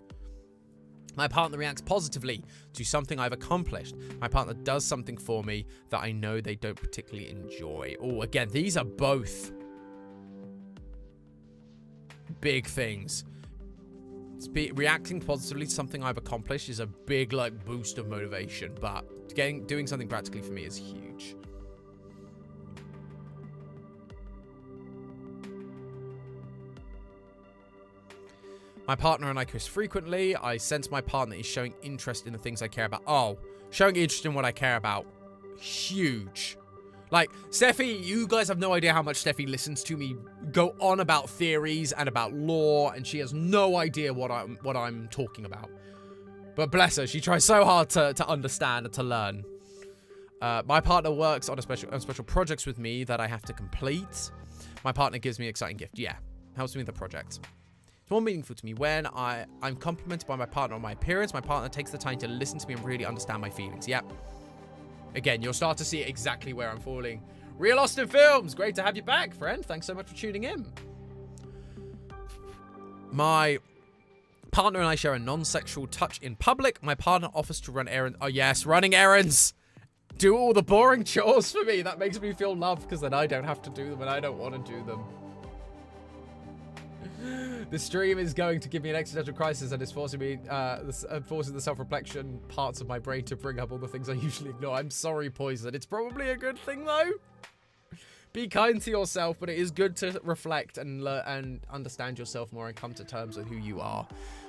My partner reacts positively to something I've accomplished. My partner does something for me that I know they don't particularly enjoy. Oh, again, these are both big things. Reacting positively to something I've accomplished is a big, like, boost of motivation, but doing something practically for me is huge. My partner and I kiss frequently. I sense my partner is showing interest in the things I care about. Oh, showing interest in what I care about. Huge. Like, Steffi, you guys have no idea how much Steffi listens to me go on about theories and about lore, and she has no idea what I'm talking about. But bless her, she tries so hard to understand and to learn. My partner works on special projects with me that I have to complete. My partner gives me an exciting gift. Yeah, helps me with the project. It's more meaningful to me when I'm complimented by my partner on my appearance. My partner takes the time to listen to me and really understand my feelings. Yep. Again, you'll start to see exactly where I'm falling. Real Austin Films. Great to have you back, friend. Thanks so much for tuning in. My partner and I share a non-sexual touch in public. My partner offers to run errands. Oh, yes, running errands. Do all the boring chores for me. That makes me feel loved because then I don't have to do them and I don't want to do them. The stream is going to give me an existential crisis and is forcing me, forcing the self-reflection parts of my brain to bring up all the things I usually ignore. I'm sorry, Poison. It's probably a good thing, though. Be kind to yourself, but it is good to reflect and understand yourself more and come to terms with who you are.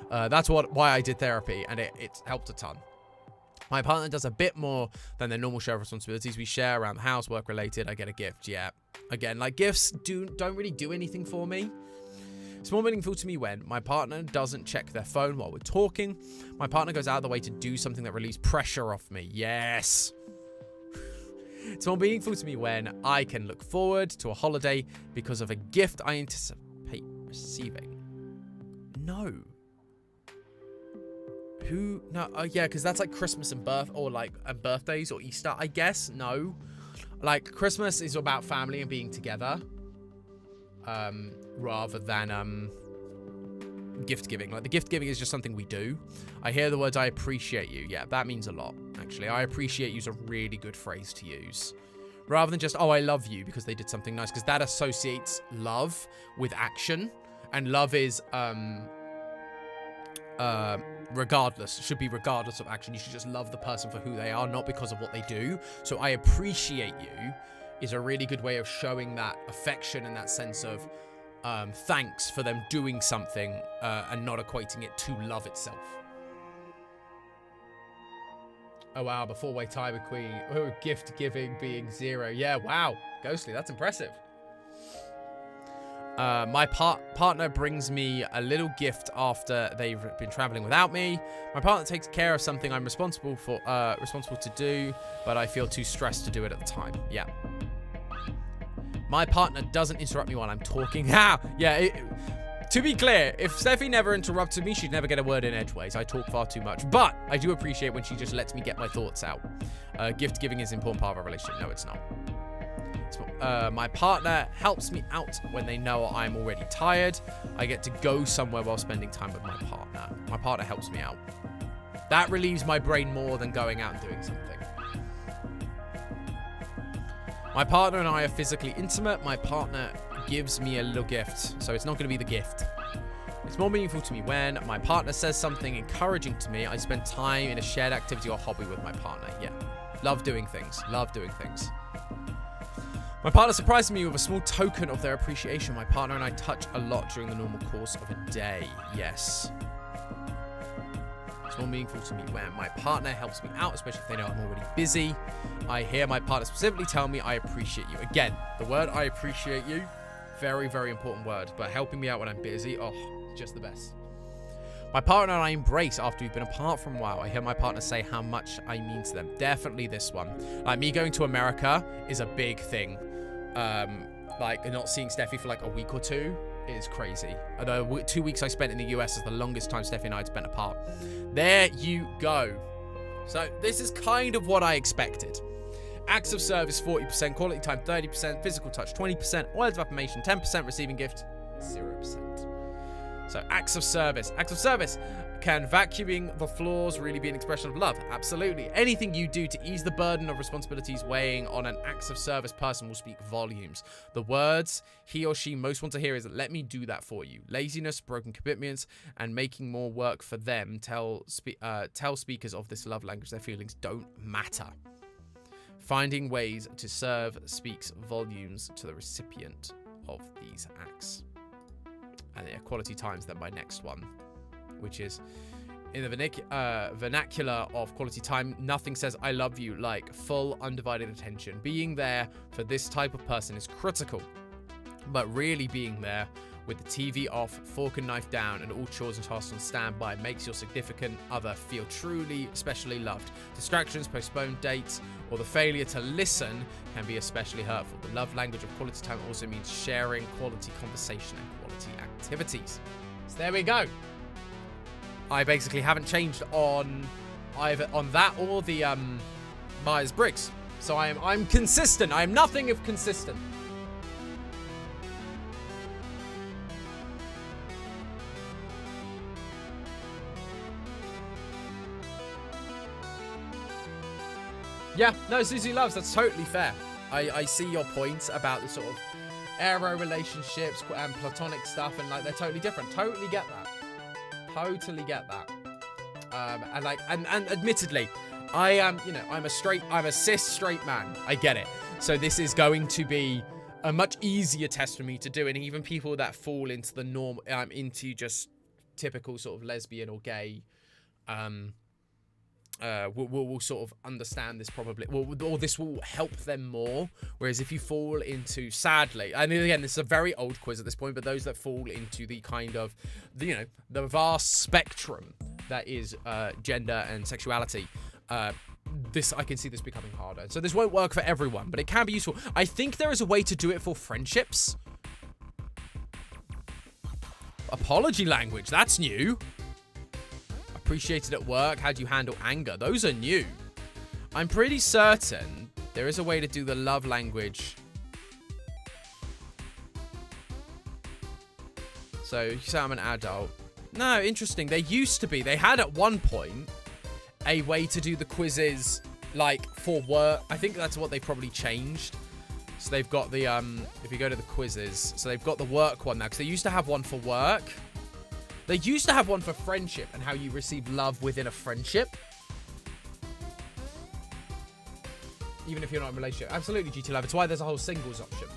That's why I did therapy, and it helped a ton. My partner does a bit more than their normal share of responsibilities. We share around the house, work related. I get a gift. Yeah. Again, like gifts don't really do anything for me. It's more meaningful to me when my partner doesn't check their phone while we're talking. My partner goes out of the way to do something that relieves pressure off me. Yes. It's more meaningful to me when I can look forward to a holiday because of a gift I anticipate receiving. No. Who? No. Oh, yeah, because that's like Christmas and birthdays or Easter, I guess. No. Like, Christmas is about family and being together. Rather than gift giving. Like, the gift giving is just something we do. I hear the words "I appreciate you." Yeah, that means a lot, actually. I appreciate you is a really good phrase to use, rather than just "oh, I love you" because they did something nice, because that associates love with action, and love is regardless. It should be regardless of action. You should just love the person for who they are, not because of what they do. So "I appreciate you" is a really good way of showing that affection and that sense of thanks for them doing something and not equating it to love itself. Oh, wow. The four-way tie with Queen. Oh, gift giving being 0. Yeah, wow. Ghostly, that's impressive. My partner brings me a little gift after they've been traveling without me. My partner takes care of something I'm responsible to do, but I feel too stressed to do it at the time. Yeah. My partner doesn't interrupt me while I'm talking. Yeah, to be clear, if Steffi never interrupted me, she'd never get a word in edgeways. I talk far too much, but I do appreciate when she just lets me get my thoughts out. Gift giving is an important part of a relationship. No, it's not. My partner helps me out when they know I'm already tired. I get to go somewhere while spending time with my partner. My partner helps me out. That relieves my brain more than going out and doing something. My partner and I are physically intimate. My partner gives me a little gift, so it's not going to be the gift. It's more meaningful to me when my partner says something encouraging to me. I spend time in a shared activity or hobby with my partner. Yeah. Love doing things. Love doing things. My partner surprises me with a small token of their appreciation. My partner and I touch a lot during the normal course of a day. Yes. It's more meaningful to me when my partner helps me out, especially if they know I'm already busy. I hear my partner specifically tell me I appreciate you. Again, the word "I appreciate you," very, very important word, but helping me out when I'm busy, oh, just the best. My partner and I embrace after we've been apart for a while. I hear my partner say how much I mean to them. Definitely this one. Like, me going to America is a big thing. Like, not seeing Steffi for like a week or two is crazy. Although 2 weeks I spent in the US is the longest time Steffi and I had spent apart. There you go. So this is kind of what I expected. Acts of service 40%, quality time 30%, physical touch 20%, words of affirmation 10%, receiving gift 0%. So acts of service. Acts of service. Can vacuuming the floors really be an expression of love? Absolutely. Anything you do to ease the burden of responsibilities weighing on an acts of service person will speak volumes. The words he or she most want to hear is, "let me do that for you." Laziness, broken commitments, and making more work for them tell speakers of this love language their feelings don't matter. Finding ways to serve speaks volumes to the recipient of these acts. And yeah, quality time's then my next one, which is in the vernacular of quality time, nothing says "I love you" like full undivided attention. Being there for this type of person is critical, but really being there with the TV off, fork and knife down, and all chores and tasks on standby makes your significant other feel truly, especially loved. Distractions, postponed dates, or the failure to listen can be especially hurtful. The love language of quality time also means sharing quality conversation and quality activities. So there we go. I basically haven't changed on either on that or the Myers-Briggs. So I'm consistent. I am nothing if consistent. Yeah, no, Susie loves. That's totally fair. I see your point about the sort of aero relationships and platonic stuff, and like they're totally different. Totally get that. Totally get that. And admittedly, I am, I'm a cis straight man. I get it. So this is going to be a much easier test for me to do, and even people that fall into the norm, into just typical sort of lesbian or gay, will sort of understand this probably, or this will help them more. Whereas if you fall into, sadly, I mean, again, this is a very old quiz at this point, but those that fall into the kind of, the vast spectrum that is gender and sexuality, I can see this becoming harder. So this won't work for everyone, but it can be useful. I think there is a way to do it for friendships. Apology language, that's new. Appreciated at work, how do you handle anger? Those are new. I'm pretty certain there is a way to do the love language. So you say I'm an adult. No, interesting. They used to be. They had at one point a way to do the quizzes like for work. I think that's what they probably changed. So they've got the, if you go to the quizzes, so they've got the work one now, because they used to have one for work. They used to have one for friendship and how you receive love within a friendship. Even if you're not in a relationship. Absolutely, GT Love. It's why there's a whole singles option.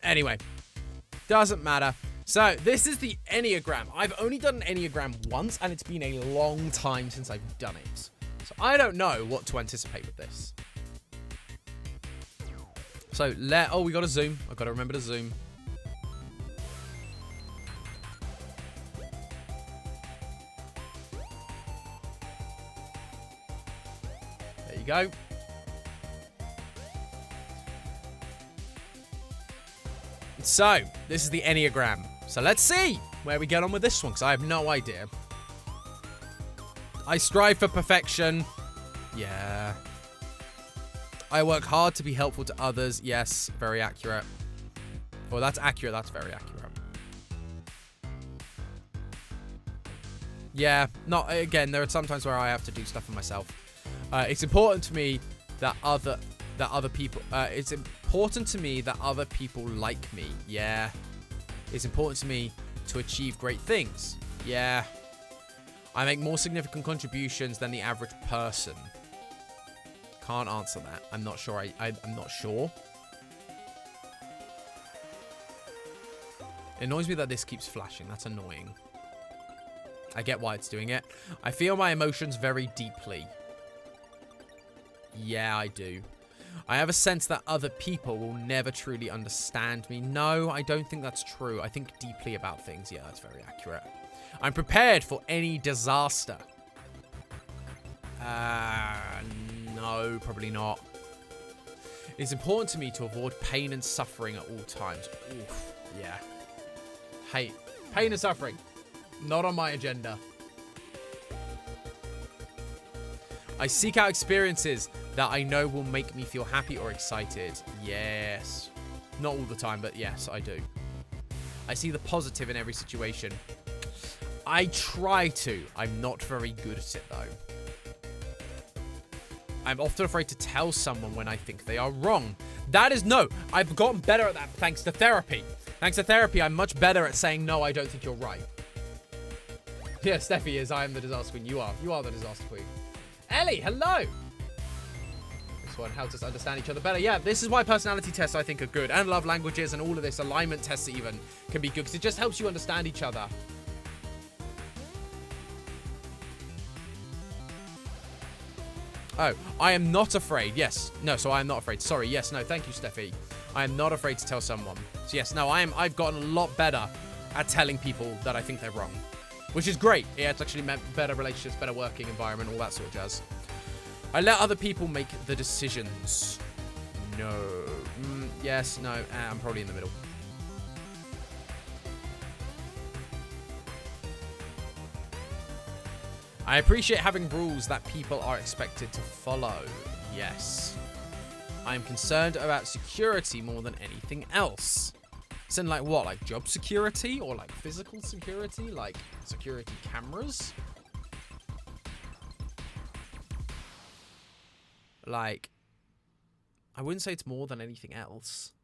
Anyway, doesn't matter. So this is the Enneagram. I've only done an Enneagram once, and it's been a long time since I've done it. So I don't know what to anticipate with this. So we got to zoom. I've got to remember to zoom. There you go. So this is the Enneagram. So let's see where we get on with this one, because I have no idea. I strive for perfection. Yeah. I work hard to be helpful to others. Yes, very accurate. Well, that's accurate. That's very accurate. Yeah, again, there are some times where I have to do stuff for myself. It's important to me that other people, it's important to me that other people like me. Yeah. It's important to me to achieve great things. Yeah. I make more significant contributions than the average person. Can't answer that. I'm not sure. I'm not sure. It annoys me that this keeps flashing. That's annoying. I get why it's doing it. I feel my emotions very deeply. Yeah, I do. I have a sense that other people will never truly understand me. No, I don't think that's true. I think deeply about things. Yeah, that's very accurate. I'm prepared for any disaster. No, probably not. It's important to me to avoid pain and suffering at all times. Oof, yeah. Hate. Pain and suffering. Not on my agenda. I seek out experiences that I know will make me feel happy or excited. Yes. Not all the time, but yes, I do. I see the positive in every situation. I try to. I'm not very good at it, though. I'm often afraid to tell someone when I think they are wrong. That is no. I've gotten better at that thanks to therapy. Thanks to therapy, I'm much better at saying, no, I don't think you're right. Yeah, Steffi is. I am the disaster queen. You are. You are the disaster queen. Ellie, hello. This one helps us understand each other better. Yeah, this is why personality tests, I think, are good. And love languages and all of this. Alignment tests even can be good because it just helps you understand each other. Oh, I am not afraid. Yes. No, so I am not afraid. Sorry. Yes. No. Thank you, Steffi. I am not afraid to tell someone. So yes. No, I've gotten a lot better at telling people that I think they're wrong, which is great. Yeah, it's actually meant better relationships, better working environment, all that sort of jazz. I let other people make the decisions. No. Yes. No. I'm probably in the middle. I appreciate having rules that people are expected to follow. Yes. I am concerned about security more than anything else. So, like what? Like job security or like physical security? Like security cameras? Like, I wouldn't say it's more than anything else.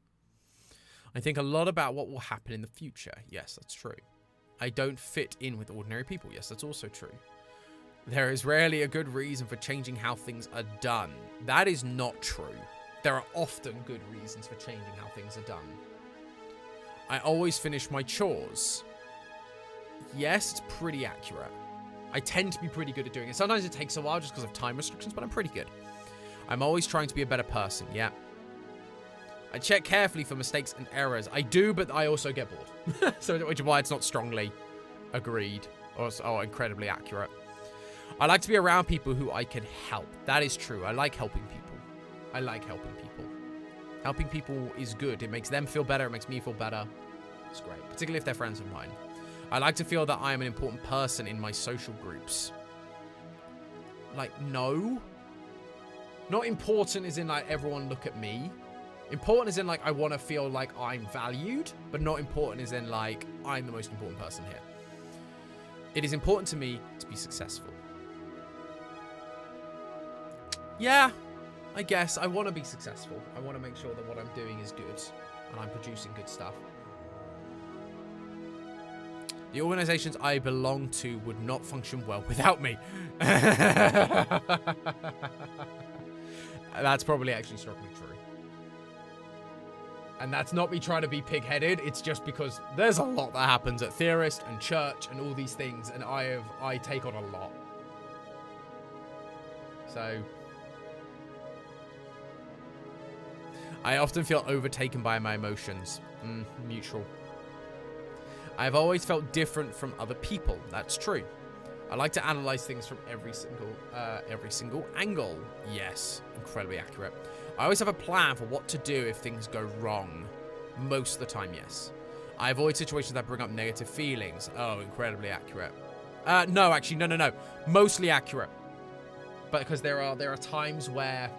I think a lot about what will happen in the future. Yes, that's true. I don't fit in with ordinary people. Yes, that's also true. There is rarely a good reason for changing how things are done. That is not true. There are often good reasons for changing how things are done. I always finish my chores. Yes, it's pretty accurate. I tend to be pretty good at doing it. Sometimes it takes a while just because of time restrictions, but I'm pretty good. I'm always trying to be a better person. Yeah. I check carefully for mistakes and errors. I do, but I also get bored. So, which is why it's not strongly agreed or incredibly accurate. I like to be around people who I can help. That is true. I like helping people. I like helping people. Helping people is good. It makes them feel better. It makes me feel better. It's great, particularly if they're friends of mine. I like to feel that I am an important person in my social groups. Like, no. Not important as in, like, everyone look at me. Important as in, like, I want to feel like I'm valued, but not important as in, like, I'm the most important person here. It is important to me to be successful. Yeah, I guess. I want to be successful. I want to make sure that what I'm doing is good and I'm producing good stuff. The organizations I belong to would not function well without me. That's probably actually strongly true. And that's not me trying to be pig-headed. It's just because there's a lot that happens at Theorist and church and all these things, and I take on a lot. So I often feel overtaken by my emotions. Mutual. I've always felt different from other people. That's true. I like to analyze things from every single angle. Yes, incredibly accurate. I always have a plan for what to do if things go wrong. Most of the time, yes. I avoid situations that bring up negative feelings. Oh, incredibly accurate. No, actually, no. Mostly accurate. But because there are times where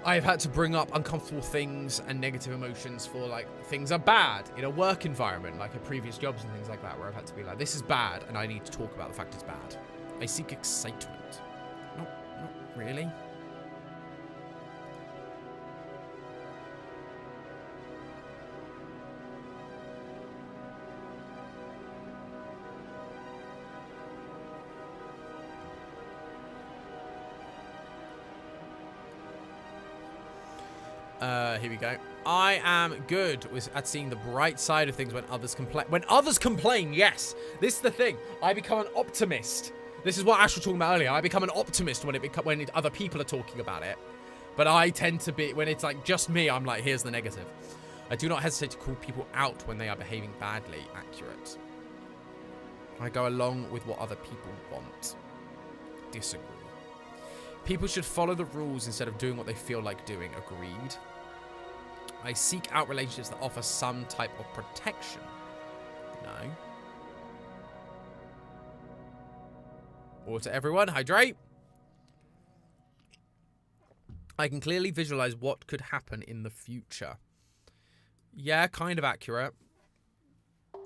I've had to bring up uncomfortable things and negative emotions for, like, things are bad in a work environment, like at previous jobs and things like that, where I've had to be like, this is bad, and I need to talk about the fact it's bad. I seek excitement. Not really. Here we go. I am good at seeing the bright side of things when others complain. When others complain, yes. This is the thing. I become an optimist. This is what Ash was talking about earlier. I become an optimist when other people are talking about it. But I tend to be, when it's like just me, I'm like, here's the negative. I do not hesitate to call people out when they are behaving badly. Accurate. I go along with what other people want. Disagree. People should follow the rules instead of doing what they feel like doing. Agreed. I seek out relationships that offer some type of protection. No. Water, everyone. Hydrate. I can clearly visualize what could happen in the future. Yeah, kind of accurate.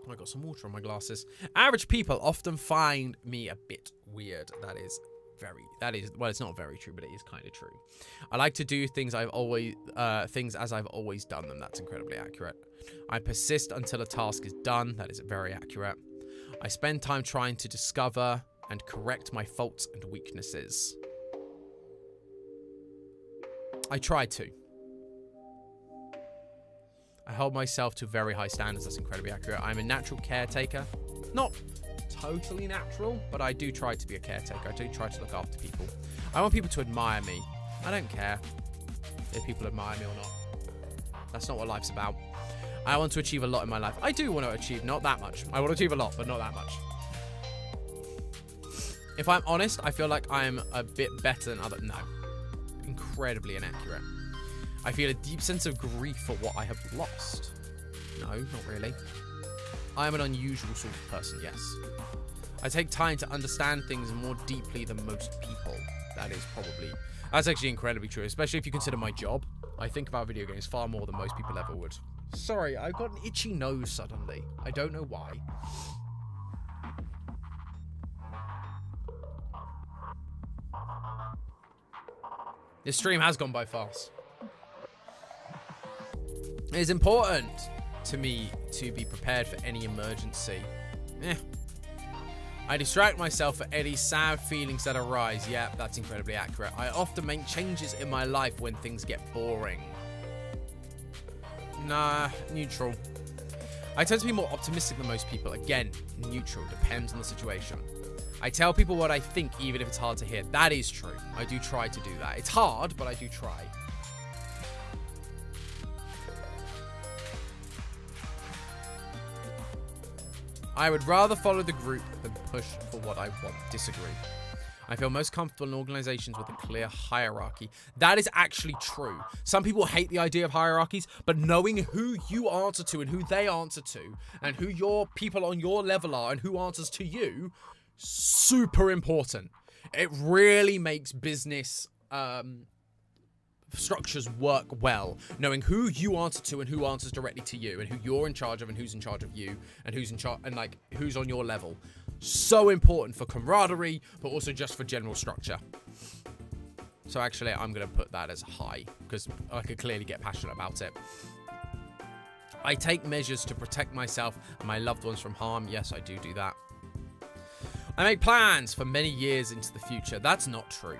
I got some water on my glasses. Average people often find me a bit weird. Well, it's not very true, but it is kind of true. I like to do things as I've always done them. That's incredibly accurate. I persist until a task is done. That is very accurate. I spend time trying to discover and correct my faults and weaknesses. I try to. I hold myself to very high standards. That's incredibly accurate. I'm a natural caretaker. Not totally natural, but I do try to be a caretaker. I do try to look after people. I want people to admire me. I don't care if people admire me or not. That's not what life's about. I want to achieve a lot in my life. I do want to achieve, not that much. I want to achieve a lot, but not that much. If I'm honest, I feel like I'm a bit better than other... No. Incredibly inaccurate. I feel a deep sense of grief for what I have lost. No, not really. I am an unusual sort of person, yes. I take time to understand things more deeply than most people. That's actually incredibly true, especially if you consider my job. I think about video games far more than most people ever would. Sorry, I've got an itchy nose suddenly. I don't know why. This stream has gone by fast. It is important to me to be prepared for any emergency. I distract myself for any sad feelings that arise. Yeah, that's incredibly accurate. I often make changes in my life when things get boring. Nah, neutral. I tend to be more optimistic than most people. Again, neutral. Depends on the situation. I tell people what I think, even if it's hard to hear. That is true. I do try to do that. It's hard, but I do try. I would rather follow the group than push for what I want. Disagree. I feel most comfortable in organizations with a clear hierarchy. That is actually true. Some people hate the idea of hierarchies, but knowing who you answer to and who they answer to, and who your people on your level are and who answers to you, super important. It really makes business structures work well, knowing who you answer to and who answers directly to you, and who you're in charge of and who's in charge of you, and who's in charge and like who's on your level. So important for camaraderie, but also just for general structure. So actually, I'm going to put that as high because I could clearly get passionate about it. I take measures to protect myself and my loved ones from harm. Yes, I do that. I make plans for many years into the future. That's not true.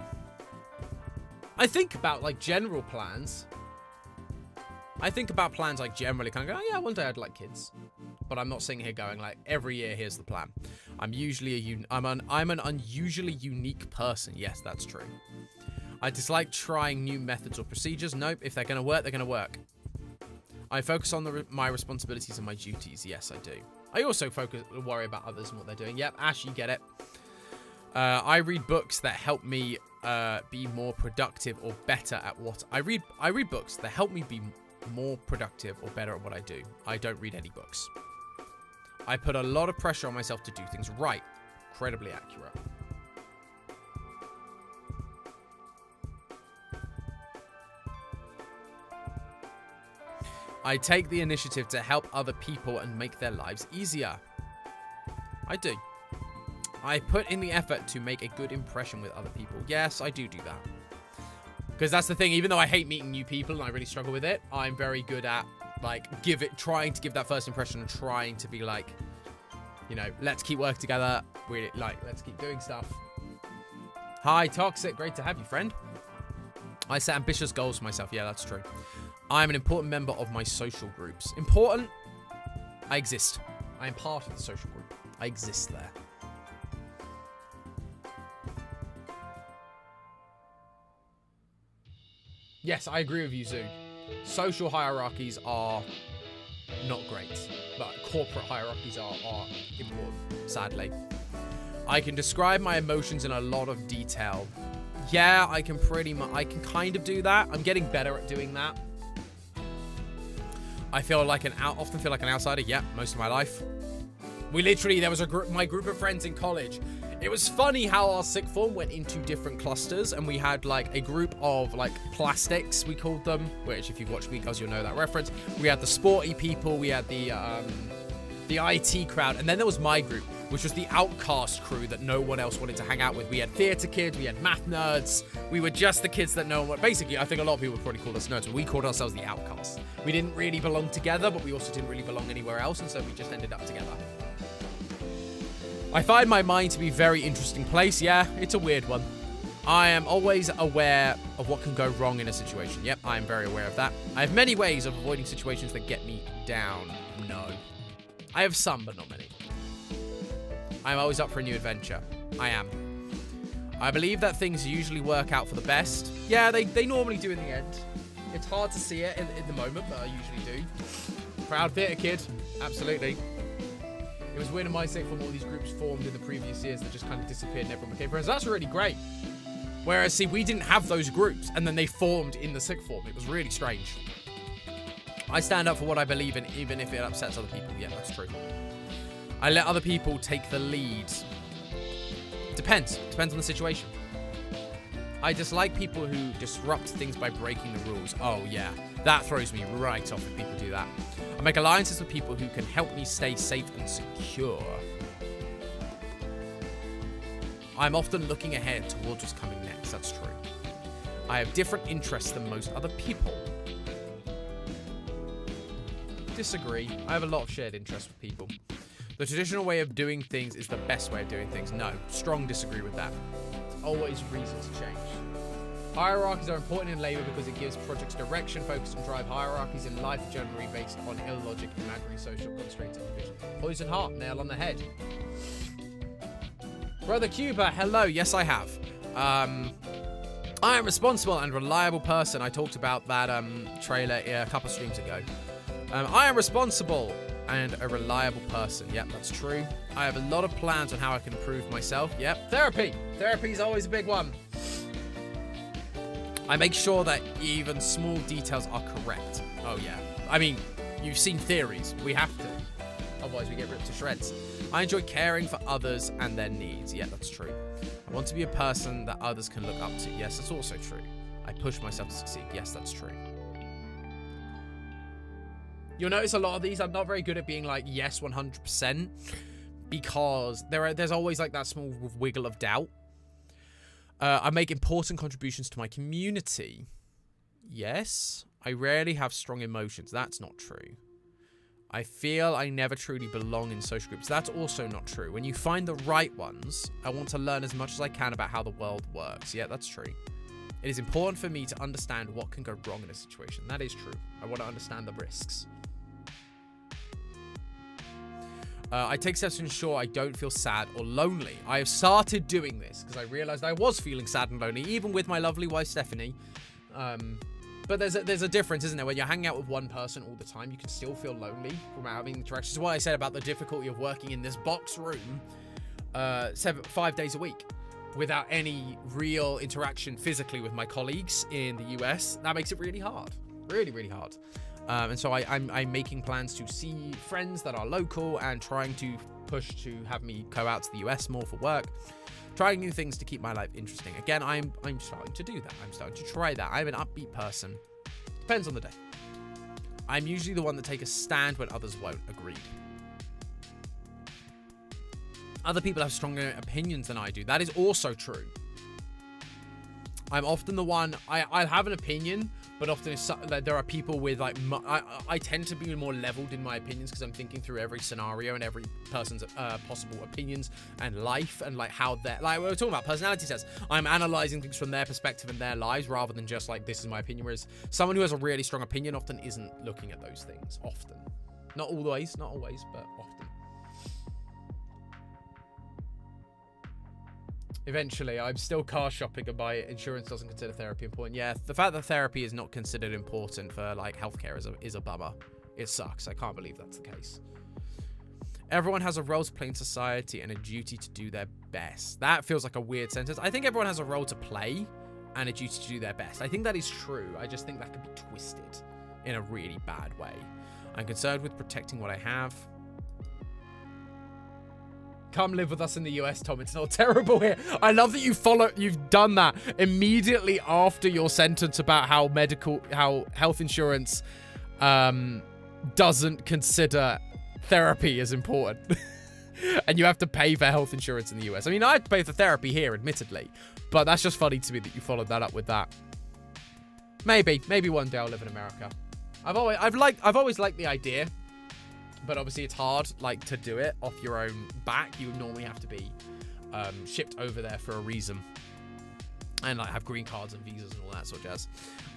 I think about like general plans. I think about plans like generally kind of go, oh, yeah, one day I'd like kids. But I'm not sitting here going like every year here's the plan. I'm an unusually unique person. Yes, that's true. I dislike trying new methods or procedures. Nope, if they're going to work, they're going to work. I focus on my responsibilities and my duties. Yes, I do. I also worry about others and what they're doing. Yep, Ash, you get it. I read books that help me be more productive or better at what I read. I read books that help me be more productive or better at what I do. I don't read any books. I put a lot of pressure on myself to do things right. Incredibly accurate. I take the initiative to help other people and make their lives easier. I do. I put in the effort to make a good impression with other people. Yes, I do that. Because that's the thing, even though I hate meeting new people and I really struggle with it, I'm very good at, like, trying to give that first impression and trying to be like, you know, let's keep working together. Let's keep doing stuff. Hi, Toxic. Great to have you, friend. I set ambitious goals for myself. Yeah, that's true. I'm an important member of my social groups. Important? I exist. I am part of the social group. I exist there. Yes, I agree with you, Zoo. Social hierarchies are not great, but corporate hierarchies are important, sadly. I can describe my emotions in a lot of detail. Yeah, I can kind of do that. I'm getting better at doing that. I often feel like an outsider. Yeah, most of my life. There was my group of friends in college. It was funny how our sixth form went into different clusters, and we had like a group of like plastics, we called them, which if you've watched Week Girls, you'll know that reference. We had the sporty people, we had the IT crowd, and then there was my group, which was the outcast crew that no one else wanted to hang out with. We had theatre kids, we had math nerds, we were just the kids that no one... Basically, I think a lot of people would probably call us nerds, but we called ourselves the outcasts. We didn't really belong together, but we also didn't really belong anywhere else, and so we just ended up together. I find my mind to be a very interesting place. Yeah, it's a weird one. I am always aware of what can go wrong in a situation. Yep, I am very aware of that. I have many ways of avoiding situations that get me down. No. I have some, but not many. I'm always up for a new adventure. I am. I believe that things usually work out for the best. Yeah, they normally do in the end. It's hard to see it in the moment, but I usually do. Proud theatre kid. Absolutely. It was weird in my sixth form, all these groups formed in the previous years that just kind of disappeared and everyone became friends. That's really great. Whereas, see, we didn't have those groups, and then they formed in the sixth form. It was really strange. I stand up for what I believe in, even if it upsets other people. Yeah, that's true. I let other people take the lead. Depends. Depends on the situation. I dislike people who disrupt things by breaking the rules. Oh, yeah. That throws me right off if people do that. I make alliances with people who can help me stay safe and secure. I'm often looking ahead towards what's coming next. That's true. I have different interests than most other people. Disagree. I have a lot of shared interests with people. The traditional way of doing things is the best way of doing things. No. Strong disagree with that. There's always reason to change. Hierarchies are important in labour because it gives projects direction, focus, and drive. Hierarchies in life are generally based on illogic, imaginary, social constraints and division. Poison heart, nail on the head. Brother Cuba, hello. Yes, I have. I am a responsible and reliable person. I talked about that trailer a couple streams ago. I am responsible and a reliable person. Yep, that's true. I have a lot of plans on how I can improve myself. Yep, therapy. Therapy is always a big one. I make sure that even small details are correct. Oh, yeah. I mean, you've seen theories. We have to. Otherwise, we get ripped to shreds. I enjoy caring for others and their needs. Yeah, that's true. I want to be a person that others can look up to. Yes, that's also true. I push myself to succeed. Yes, that's true. You'll notice a lot of these, I'm not very good at being like, yes, 100%. Because there's always like that small wiggle of doubt. I make important contributions to my community. Yes. I rarely have strong emotions. That's not true. I feel I never truly belong in social groups. That's also not true. When you find the right ones, I want to learn as much as I can about how the world works. Yeah, that's true. It is important for me to understand what can go wrong in a situation. That is true. I want to understand the risks. I take steps to ensure I don't feel sad or lonely. I have started doing this because I realized I was feeling sad and lonely, even with my lovely wife, Stephanie. But there's a difference, isn't there? When you're hanging out with one person all the time, you can still feel lonely from having interactions. That's why I said about the difficulty of working in this box room 5 days a week without any real interaction physically with my colleagues in the US. That makes it really hard. Really, really hard. And so I'm making plans to see friends that are local and trying to push to have me go out to the US more for work. Trying new things to keep my life interesting. Again, I'm starting to do that. I'm starting to try that. I'm an upbeat person. Depends on the day. I'm usually the one that takes a stand when others won't. Agreed. Other people have stronger opinions than I do. That is also true. I'm often the one, I have an opinion, but often it's, there are people with like, I tend to be more leveled in my opinions because I'm thinking through every scenario and every person's possible opinions and life and like how they're, like we were talking about personality tests. I'm analyzing things from their perspective and their lives rather than just like, this is my opinion. Whereas someone who has a really strong opinion often isn't looking at those things. Often. Not always, but often. Eventually, I'm still car shopping and my insurance doesn't consider therapy important. Yeah, the fact that therapy is not considered important for like healthcare is a bummer. It sucks. I can't believe that's the case. Everyone has a role to play in society and a duty to do their best. That feels like a weird sentence. I think everyone has a role to play and a duty to do their best. I think that is true. I just think that could be twisted in a really bad way. I'm concerned with protecting what I have. Come live with us in the US, Tom. It's not terrible here. I love that you've done that immediately after your sentence about how health insurance doesn't consider therapy as important. And you have to pay for health insurance in the US. I mean, I have to pay for therapy here, admittedly, but that's just funny to me that you followed that up with that. Maybe one day I'll live in America. I've always liked the idea. But obviously it's hard, like, to do it off your own back. You would normally have to be shipped over there for a reason. And, like, have green cards and visas and all that sort of jazz.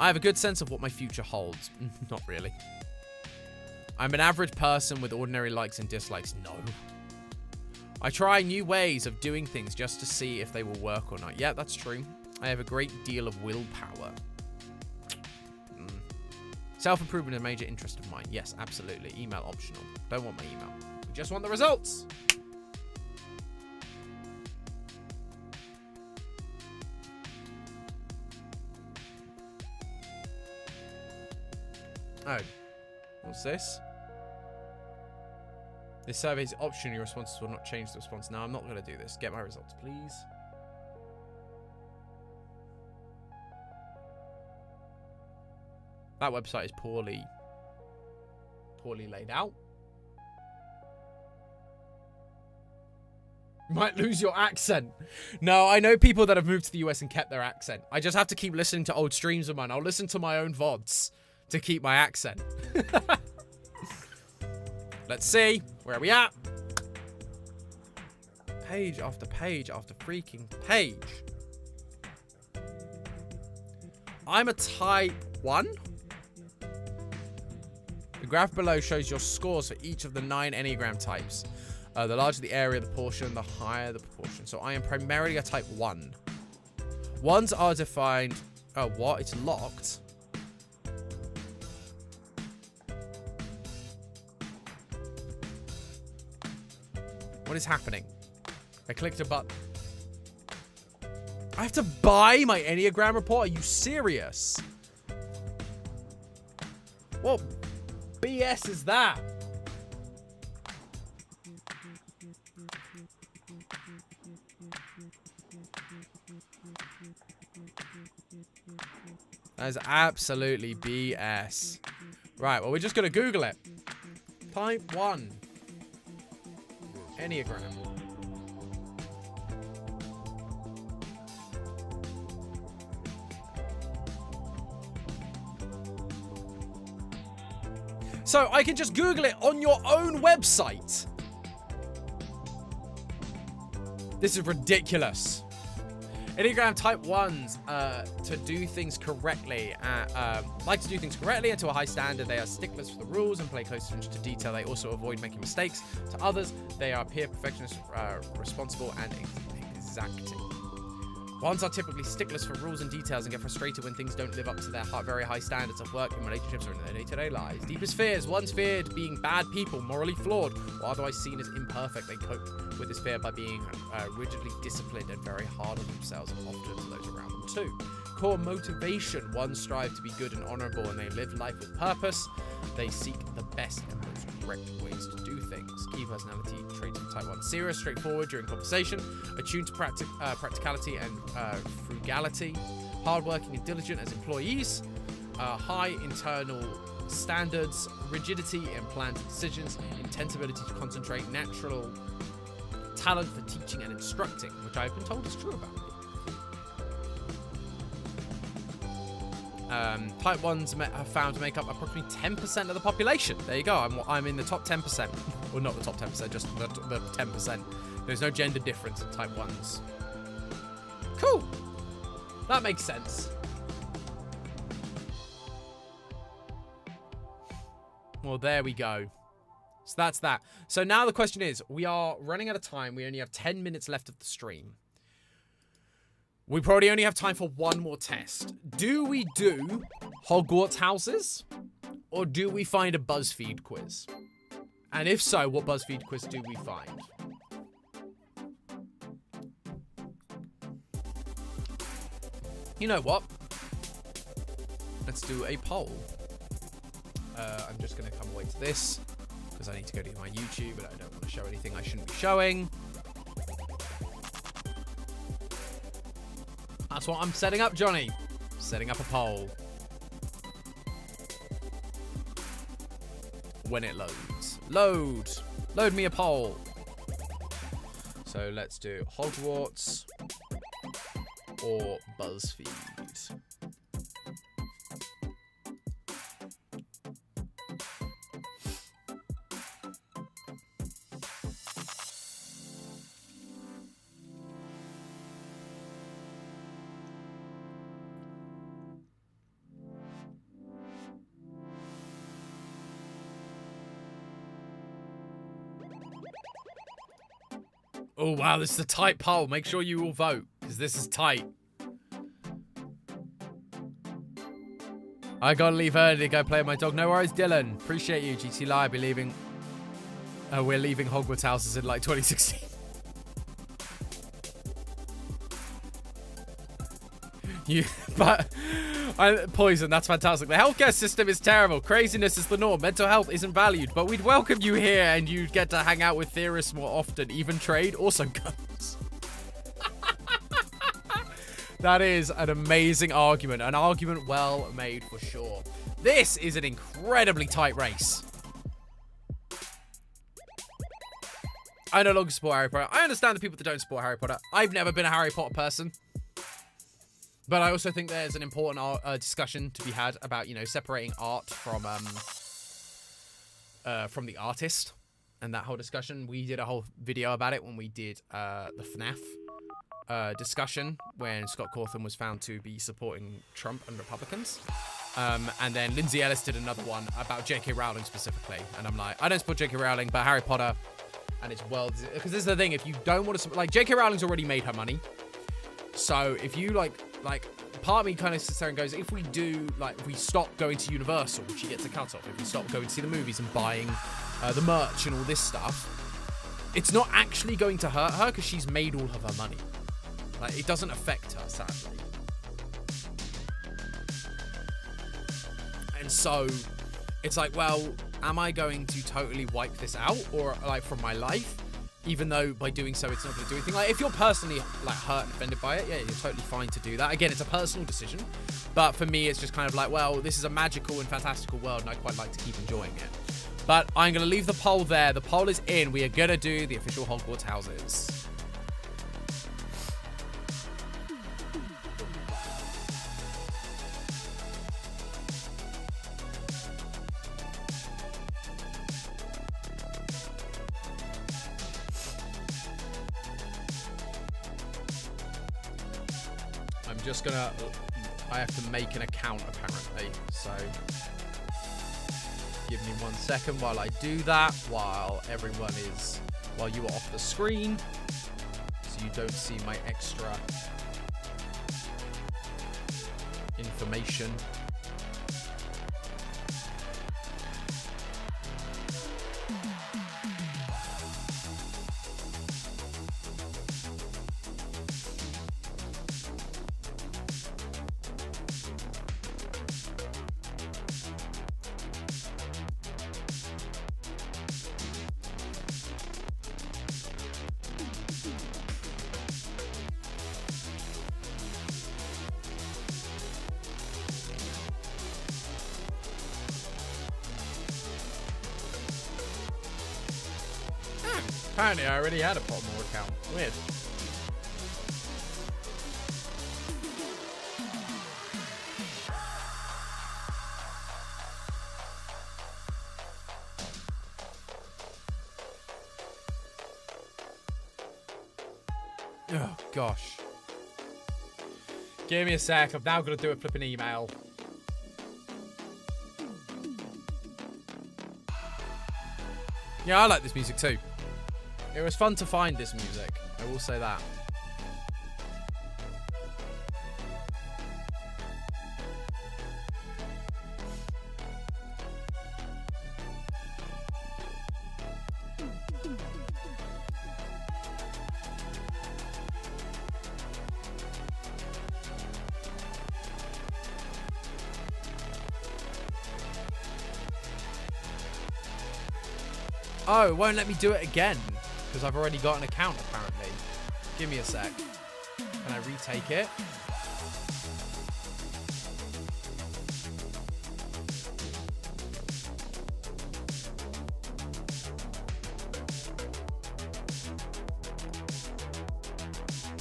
I have a good sense of what my future holds. Not really. I'm an average person with ordinary likes and dislikes. No. I try new ways of doing things just to see if they will work or not. Yeah, that's true. I have a great deal of willpower. Self-improvement is a major interest of mine. Yes, absolutely. Email optional. Don't want my email. We just want the results. Oh. What's this? This survey is optional. Your responses will not change the response. No, I'm not going to do this. Get my results, please. That website is poorly laid out. You might lose your accent. No, I know people that have moved to the US and kept their accent. I just have to keep listening to old streams of mine. I'll listen to my own VODs to keep my accent. Let's see. Where are we at? Page after page after freaking page. I'm a type 1. The graph below shows your scores for each of the 9 Enneagram types. The larger the area, the portion, the higher the proportion. So I am primarily a type 1. Ones are defined... Oh, what? It's locked. What is happening? I clicked a button. I have to buy my Enneagram report? Are you serious? What BS is that? That is absolutely BS. Right, well, we're just going to Google it. Type 1. Enneagram. So I can just Google it on your own website. This is ridiculous. Enneagram type 1s to do things correctly, like to do things correctly and to a high standard. They are sticklers for the rules and pay close attention to detail. They also avoid making mistakes. To others, they are peer perfectionists, responsible and exacting. Ones are typically sticklers for rules and details and get frustrated when things don't live up to their very high standards of work, in relationships, or in their day-to-day lives. Deepest fears. Ones feared being bad people, morally flawed, or otherwise seen as imperfect. They cope with this fear by being rigidly disciplined and very hard on themselves and often to those around them too. Core motivation. Ones strive to be good and honorable, and they live life with purpose. They seek the best and most correct ways to do things. Key personality traits of type 1. Serious, straightforward during conversation, attuned to practicality and frugality, hardworking and diligent as employees, high internal standards, rigidity in planned decisions, intense ability to concentrate, natural talent for teaching and instructing, which I've been told is true about me. Type 1s are found to make up approximately 10% of the population. There you go. I'm in the top 10%. Well, not the top 10%, just the 10%. There's no gender difference in type 1s. Cool. That makes sense. Well, there we go. So that's that. So now the question is, we are running out of time. We only have 10 minutes left of the stream. We probably only have time for one more test. Do we do Hogwarts houses? Or do we find a BuzzFeed quiz? And if so, what BuzzFeed quiz do we find? You know what? Let's do a poll. I'm just going to come away to this because I need to go to my YouTube and I don't want to show anything I shouldn't be showing. That's what I'm setting up, Johnny. Setting up a poll. When it loads. Load. Load me a poll. So let's do Hogwarts or BuzzFeed. Oh, wow, this is a tight poll. Make sure you all vote, because this is tight. I gotta leave early to go play with my dog. No worries, Dylan. Appreciate you, GT Live. We're leaving Hogwarts houses in like 2016. Poison, that's fantastic. The healthcare system is terrible. Craziness is the norm. Mental health isn't valued, but we'd welcome you here and you'd get to hang out with theorists more often. Even trade, also guns. That is an amazing argument. An argument well made for sure. This is an incredibly tight race. I no longer support Harry Potter. I understand the people that don't support Harry Potter. I've never been a Harry Potter person. But I also think there's an important discussion to be had about, you know, separating art from the artist. And that whole discussion, we did a whole video about it when we did the FNAF discussion when Scott Cawthon was found to be supporting Trump and Republicans. And then Lindsay Ellis did another one about J.K. Rowling specifically. And I'm like, I don't support J.K. Rowling, but Harry Potter and its world. Because this is the thing, if you don't want to... Like, J.K. Rowling's already made her money. So if you, like part of me kind of sits there and goes, if we stop going to Universal, she gets a cut off. If we stop going to see the movies and buying the merch and all this stuff, it's not actually going to hurt her because she's made all of her money. Like, it doesn't affect her, sadly. And so it's like, well, am I going to totally wipe this out or like from my life? Even though by doing so, it's not going to do anything. Like, if you're personally like hurt and offended by it, yeah, you're totally fine to do that. Again, it's a personal decision. But for me, it's just kind of like, well, this is a magical and fantastical world, and I quite like to keep enjoying it. But I'm going to leave the poll there. The poll is in. We are going to do the official Hogwarts houses. Just gonna, I have to make an account apparently, so give me 1 second while I do that, while you are off the screen, so you don't see my extra information. Apparently I already had a Potmore account. Weird. Oh, gosh. Give me a sec. I've now got to do a flipping email. Yeah, I like this music too. It was fun to find this music, I will say that. Oh, it won't let me do it again. Because I've already got an account, apparently. Give me a sec. Can I retake it?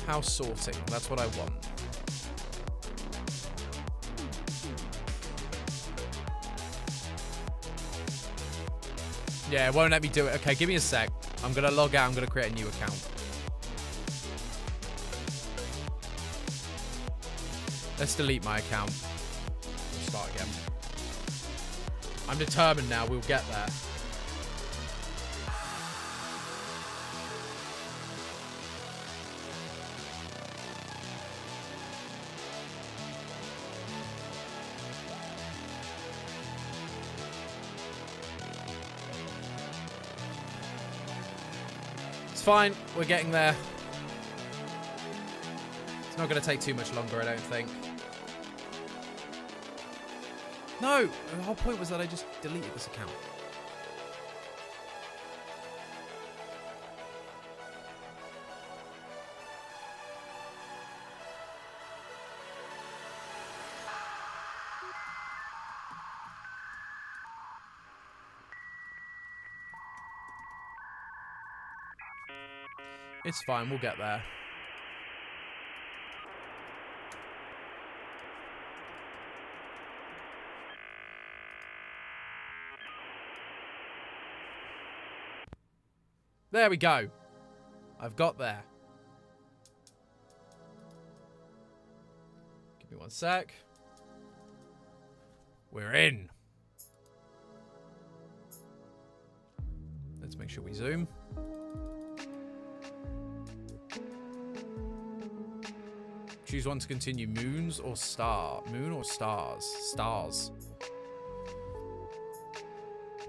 House sorting. That's what I want. Yeah, it won't let me do it. Okay, give me a sec. I'm going to log out. I'm going to create a new account. Let's delete my account. We'll start again. I'm determined now. We'll get there. fine. We're getting there. It's not going to take too much longer, I don't think. No, the whole point was that I just deleted this account. It's fine, we'll get there. There we go. I've got there. Give me one sec. We're in. Let's make sure we zoom. Choose one to continue. Moons or star? Moon or stars? Stars.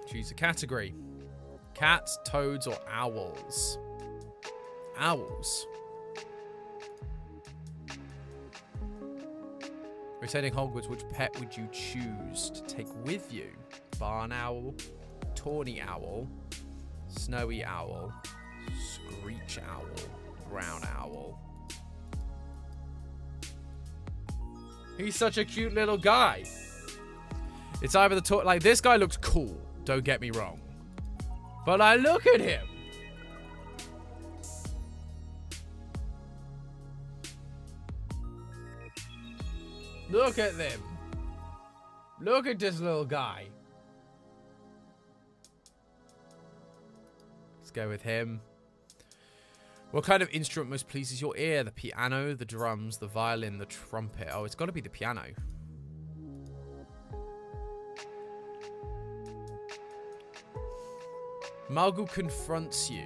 Choose a category. Cats, toads, or owls? Owls. Returning Hogwarts, which pet would you choose to take with you? Barn owl, tawny owl, snowy owl, screech owl, brown owl. He's such a cute little guy. It's either the like, this guy looks cool, don't get me wrong. But I look at him. Look at them. Look at this little guy. Let's go with him. What kind of instrument most pleases your ear? The piano, the drums, the violin, the trumpet. Oh, it's got to be the piano. Muggle confronts you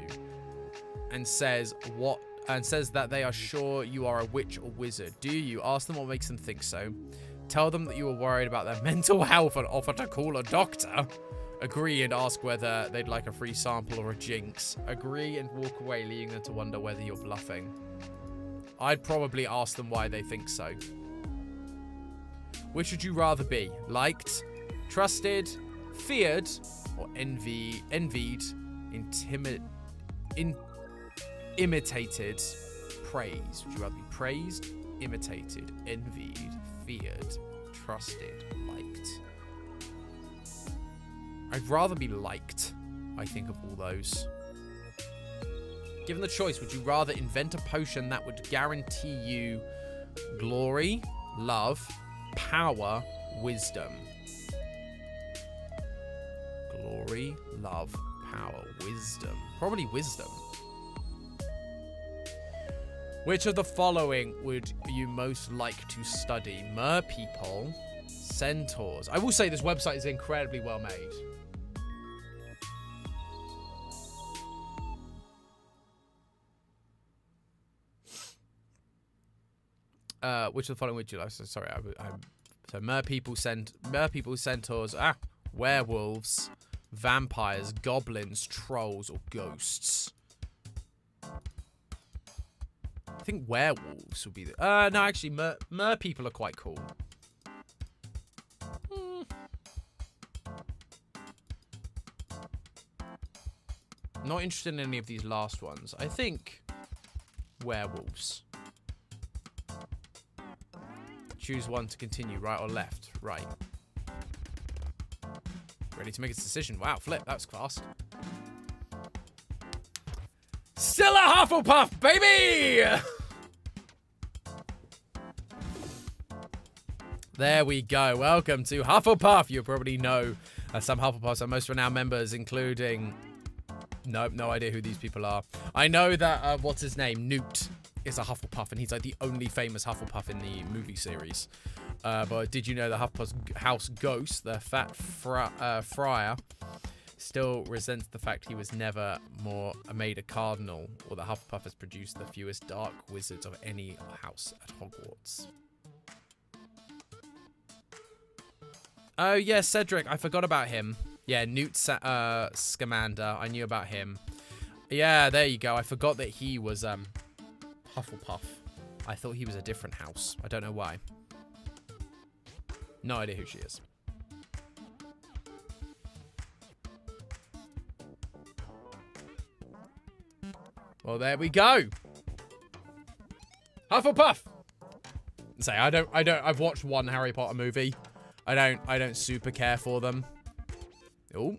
and says that they are sure you are a witch or wizard. Do you? Ask them what makes them think so. Tell them that you are worried about their mental health and offer to call a doctor. Agree and ask whether they'd like a free sample or a jinx. Agree and walk away, leaving them to wonder whether you're bluffing. I'd probably ask them why they think so. Which would you rather be? Liked, trusted, feared, or envied, imitated, praised? Would you rather be praised, imitated, envied, feared, trusted, liked? I'd rather be liked, I think, of all those. Given the choice, would you rather invent a potion that would guarantee you glory, love, power, wisdom? Glory, love, power, wisdom. Probably wisdom. Which of the following would you most like to study? Merpeople, centaurs. I will say this website is incredibly well made. Which of the following would you like? So sorry, so merpeople, centaurs, werewolves, vampires, goblins, trolls, or ghosts. I think werewolves would be the... no, actually, merpeople are quite cool. Not interested in any of these last ones. I think werewolves. Choose one to continue, right or left? Right. Ready to make its decision. Wow, flip, that was fast. Still a Hufflepuff, baby! There we go. Welcome to Hufflepuff. You probably know some Hufflepuffs are most renowned members, including... Nope, no idea who these people are. I know that, what's his name? Newt is a Hufflepuff, and he's like the only famous Hufflepuff in the movie series. But did you know the Hufflepuff's house ghost, the fat friar, still resents the fact he was never more made a cardinal, or the Hufflepuff has produced the fewest dark wizards of any house at Hogwarts. Oh, yeah, Cedric. I forgot about him. Yeah, Newt Scamander. I knew about him. Yeah, there you go. I forgot that he was Hufflepuff. I thought he was a different house. I don't know why. No idea who she is. Well, there we go. Hufflepuff. Say, I've watched one Harry Potter movie. I don't super care for them. Oh.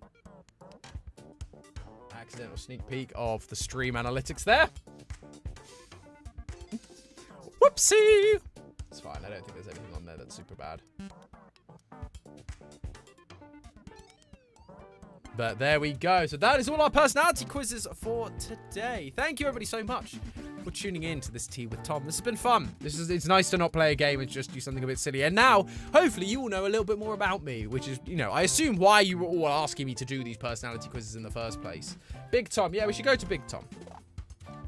Accidental sneak peek of the stream analytics there. Whoopsie. It's fine. I don't think there's anything on there that's super bad. But there we go. So that is all our personality quizzes for today. Thank you, everybody, so much for tuning in to this Tea with Tom. This has been fun. It's nice to not play a game and just do something a bit silly. And now, hopefully, you will know a little bit more about me, which is, you know, I assume why you were all asking me to do these personality quizzes in the first place. Big Tom. Yeah, we should go to Big Tom.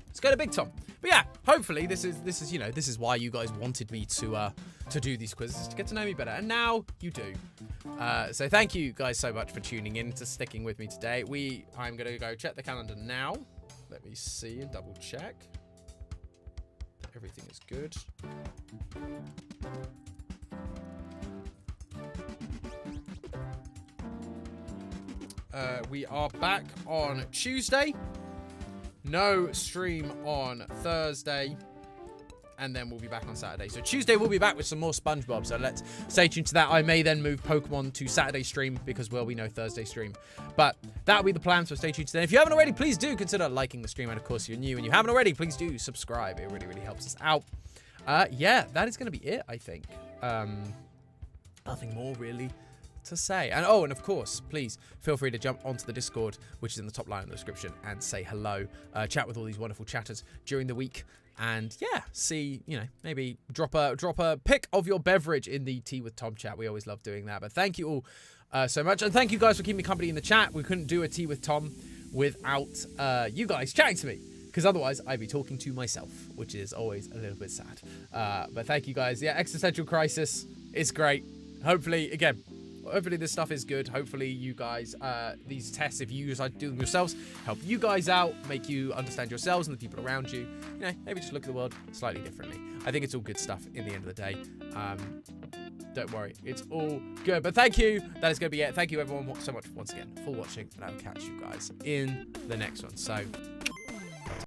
Let's go to Big Tom. But yeah, hopefully this is you know, this is why you guys wanted me to do these quizzes, to get to know me better, and now you do. So thank you guys so much for tuning in, to sticking with me today. I'm gonna go check the calendar now. Let me see and double check that everything is good. We are back on Tuesday. No stream on Thursday. And then we'll be back on Saturday. So Tuesday we'll be back with some more SpongeBob. So let's stay tuned to that. I may then move Pokemon to Saturday stream because, well, we know Thursday stream. But that'll be the plan, so stay tuned to that. If you haven't already, please do consider liking the stream. And, of course, if you're new and you haven't already, please do subscribe. It really, really helps us out. Yeah, that is going to be it, I think. Nothing more, really, to say. And and of course, please feel free to jump onto the Discord, which is in the top line of the description, and say hello. Chat with all these wonderful chatters during the week. And yeah, see, you know, maybe drop a pic of your beverage in the Tea with Tom chat. We always love doing that. But thank you all so much. And thank you guys for keeping me company in the chat. We couldn't do a Tea with Tom without you guys chatting to me, because otherwise I'd be talking to myself, which is always a little bit sad. But thank you guys. Yeah, Existential Crisis is great. Hopefully this stuff is good. Hopefully you guys, these tests, if you decide to do them yourselves, help you guys out, make you understand yourselves and the people around you. You know, maybe just look at the world slightly differently. I think it's all good stuff in the end of the day. Don't worry, it's all good. But thank you. That is going to be it. Thank you everyone so much once again for watching, and I will catch you guys in the next one. So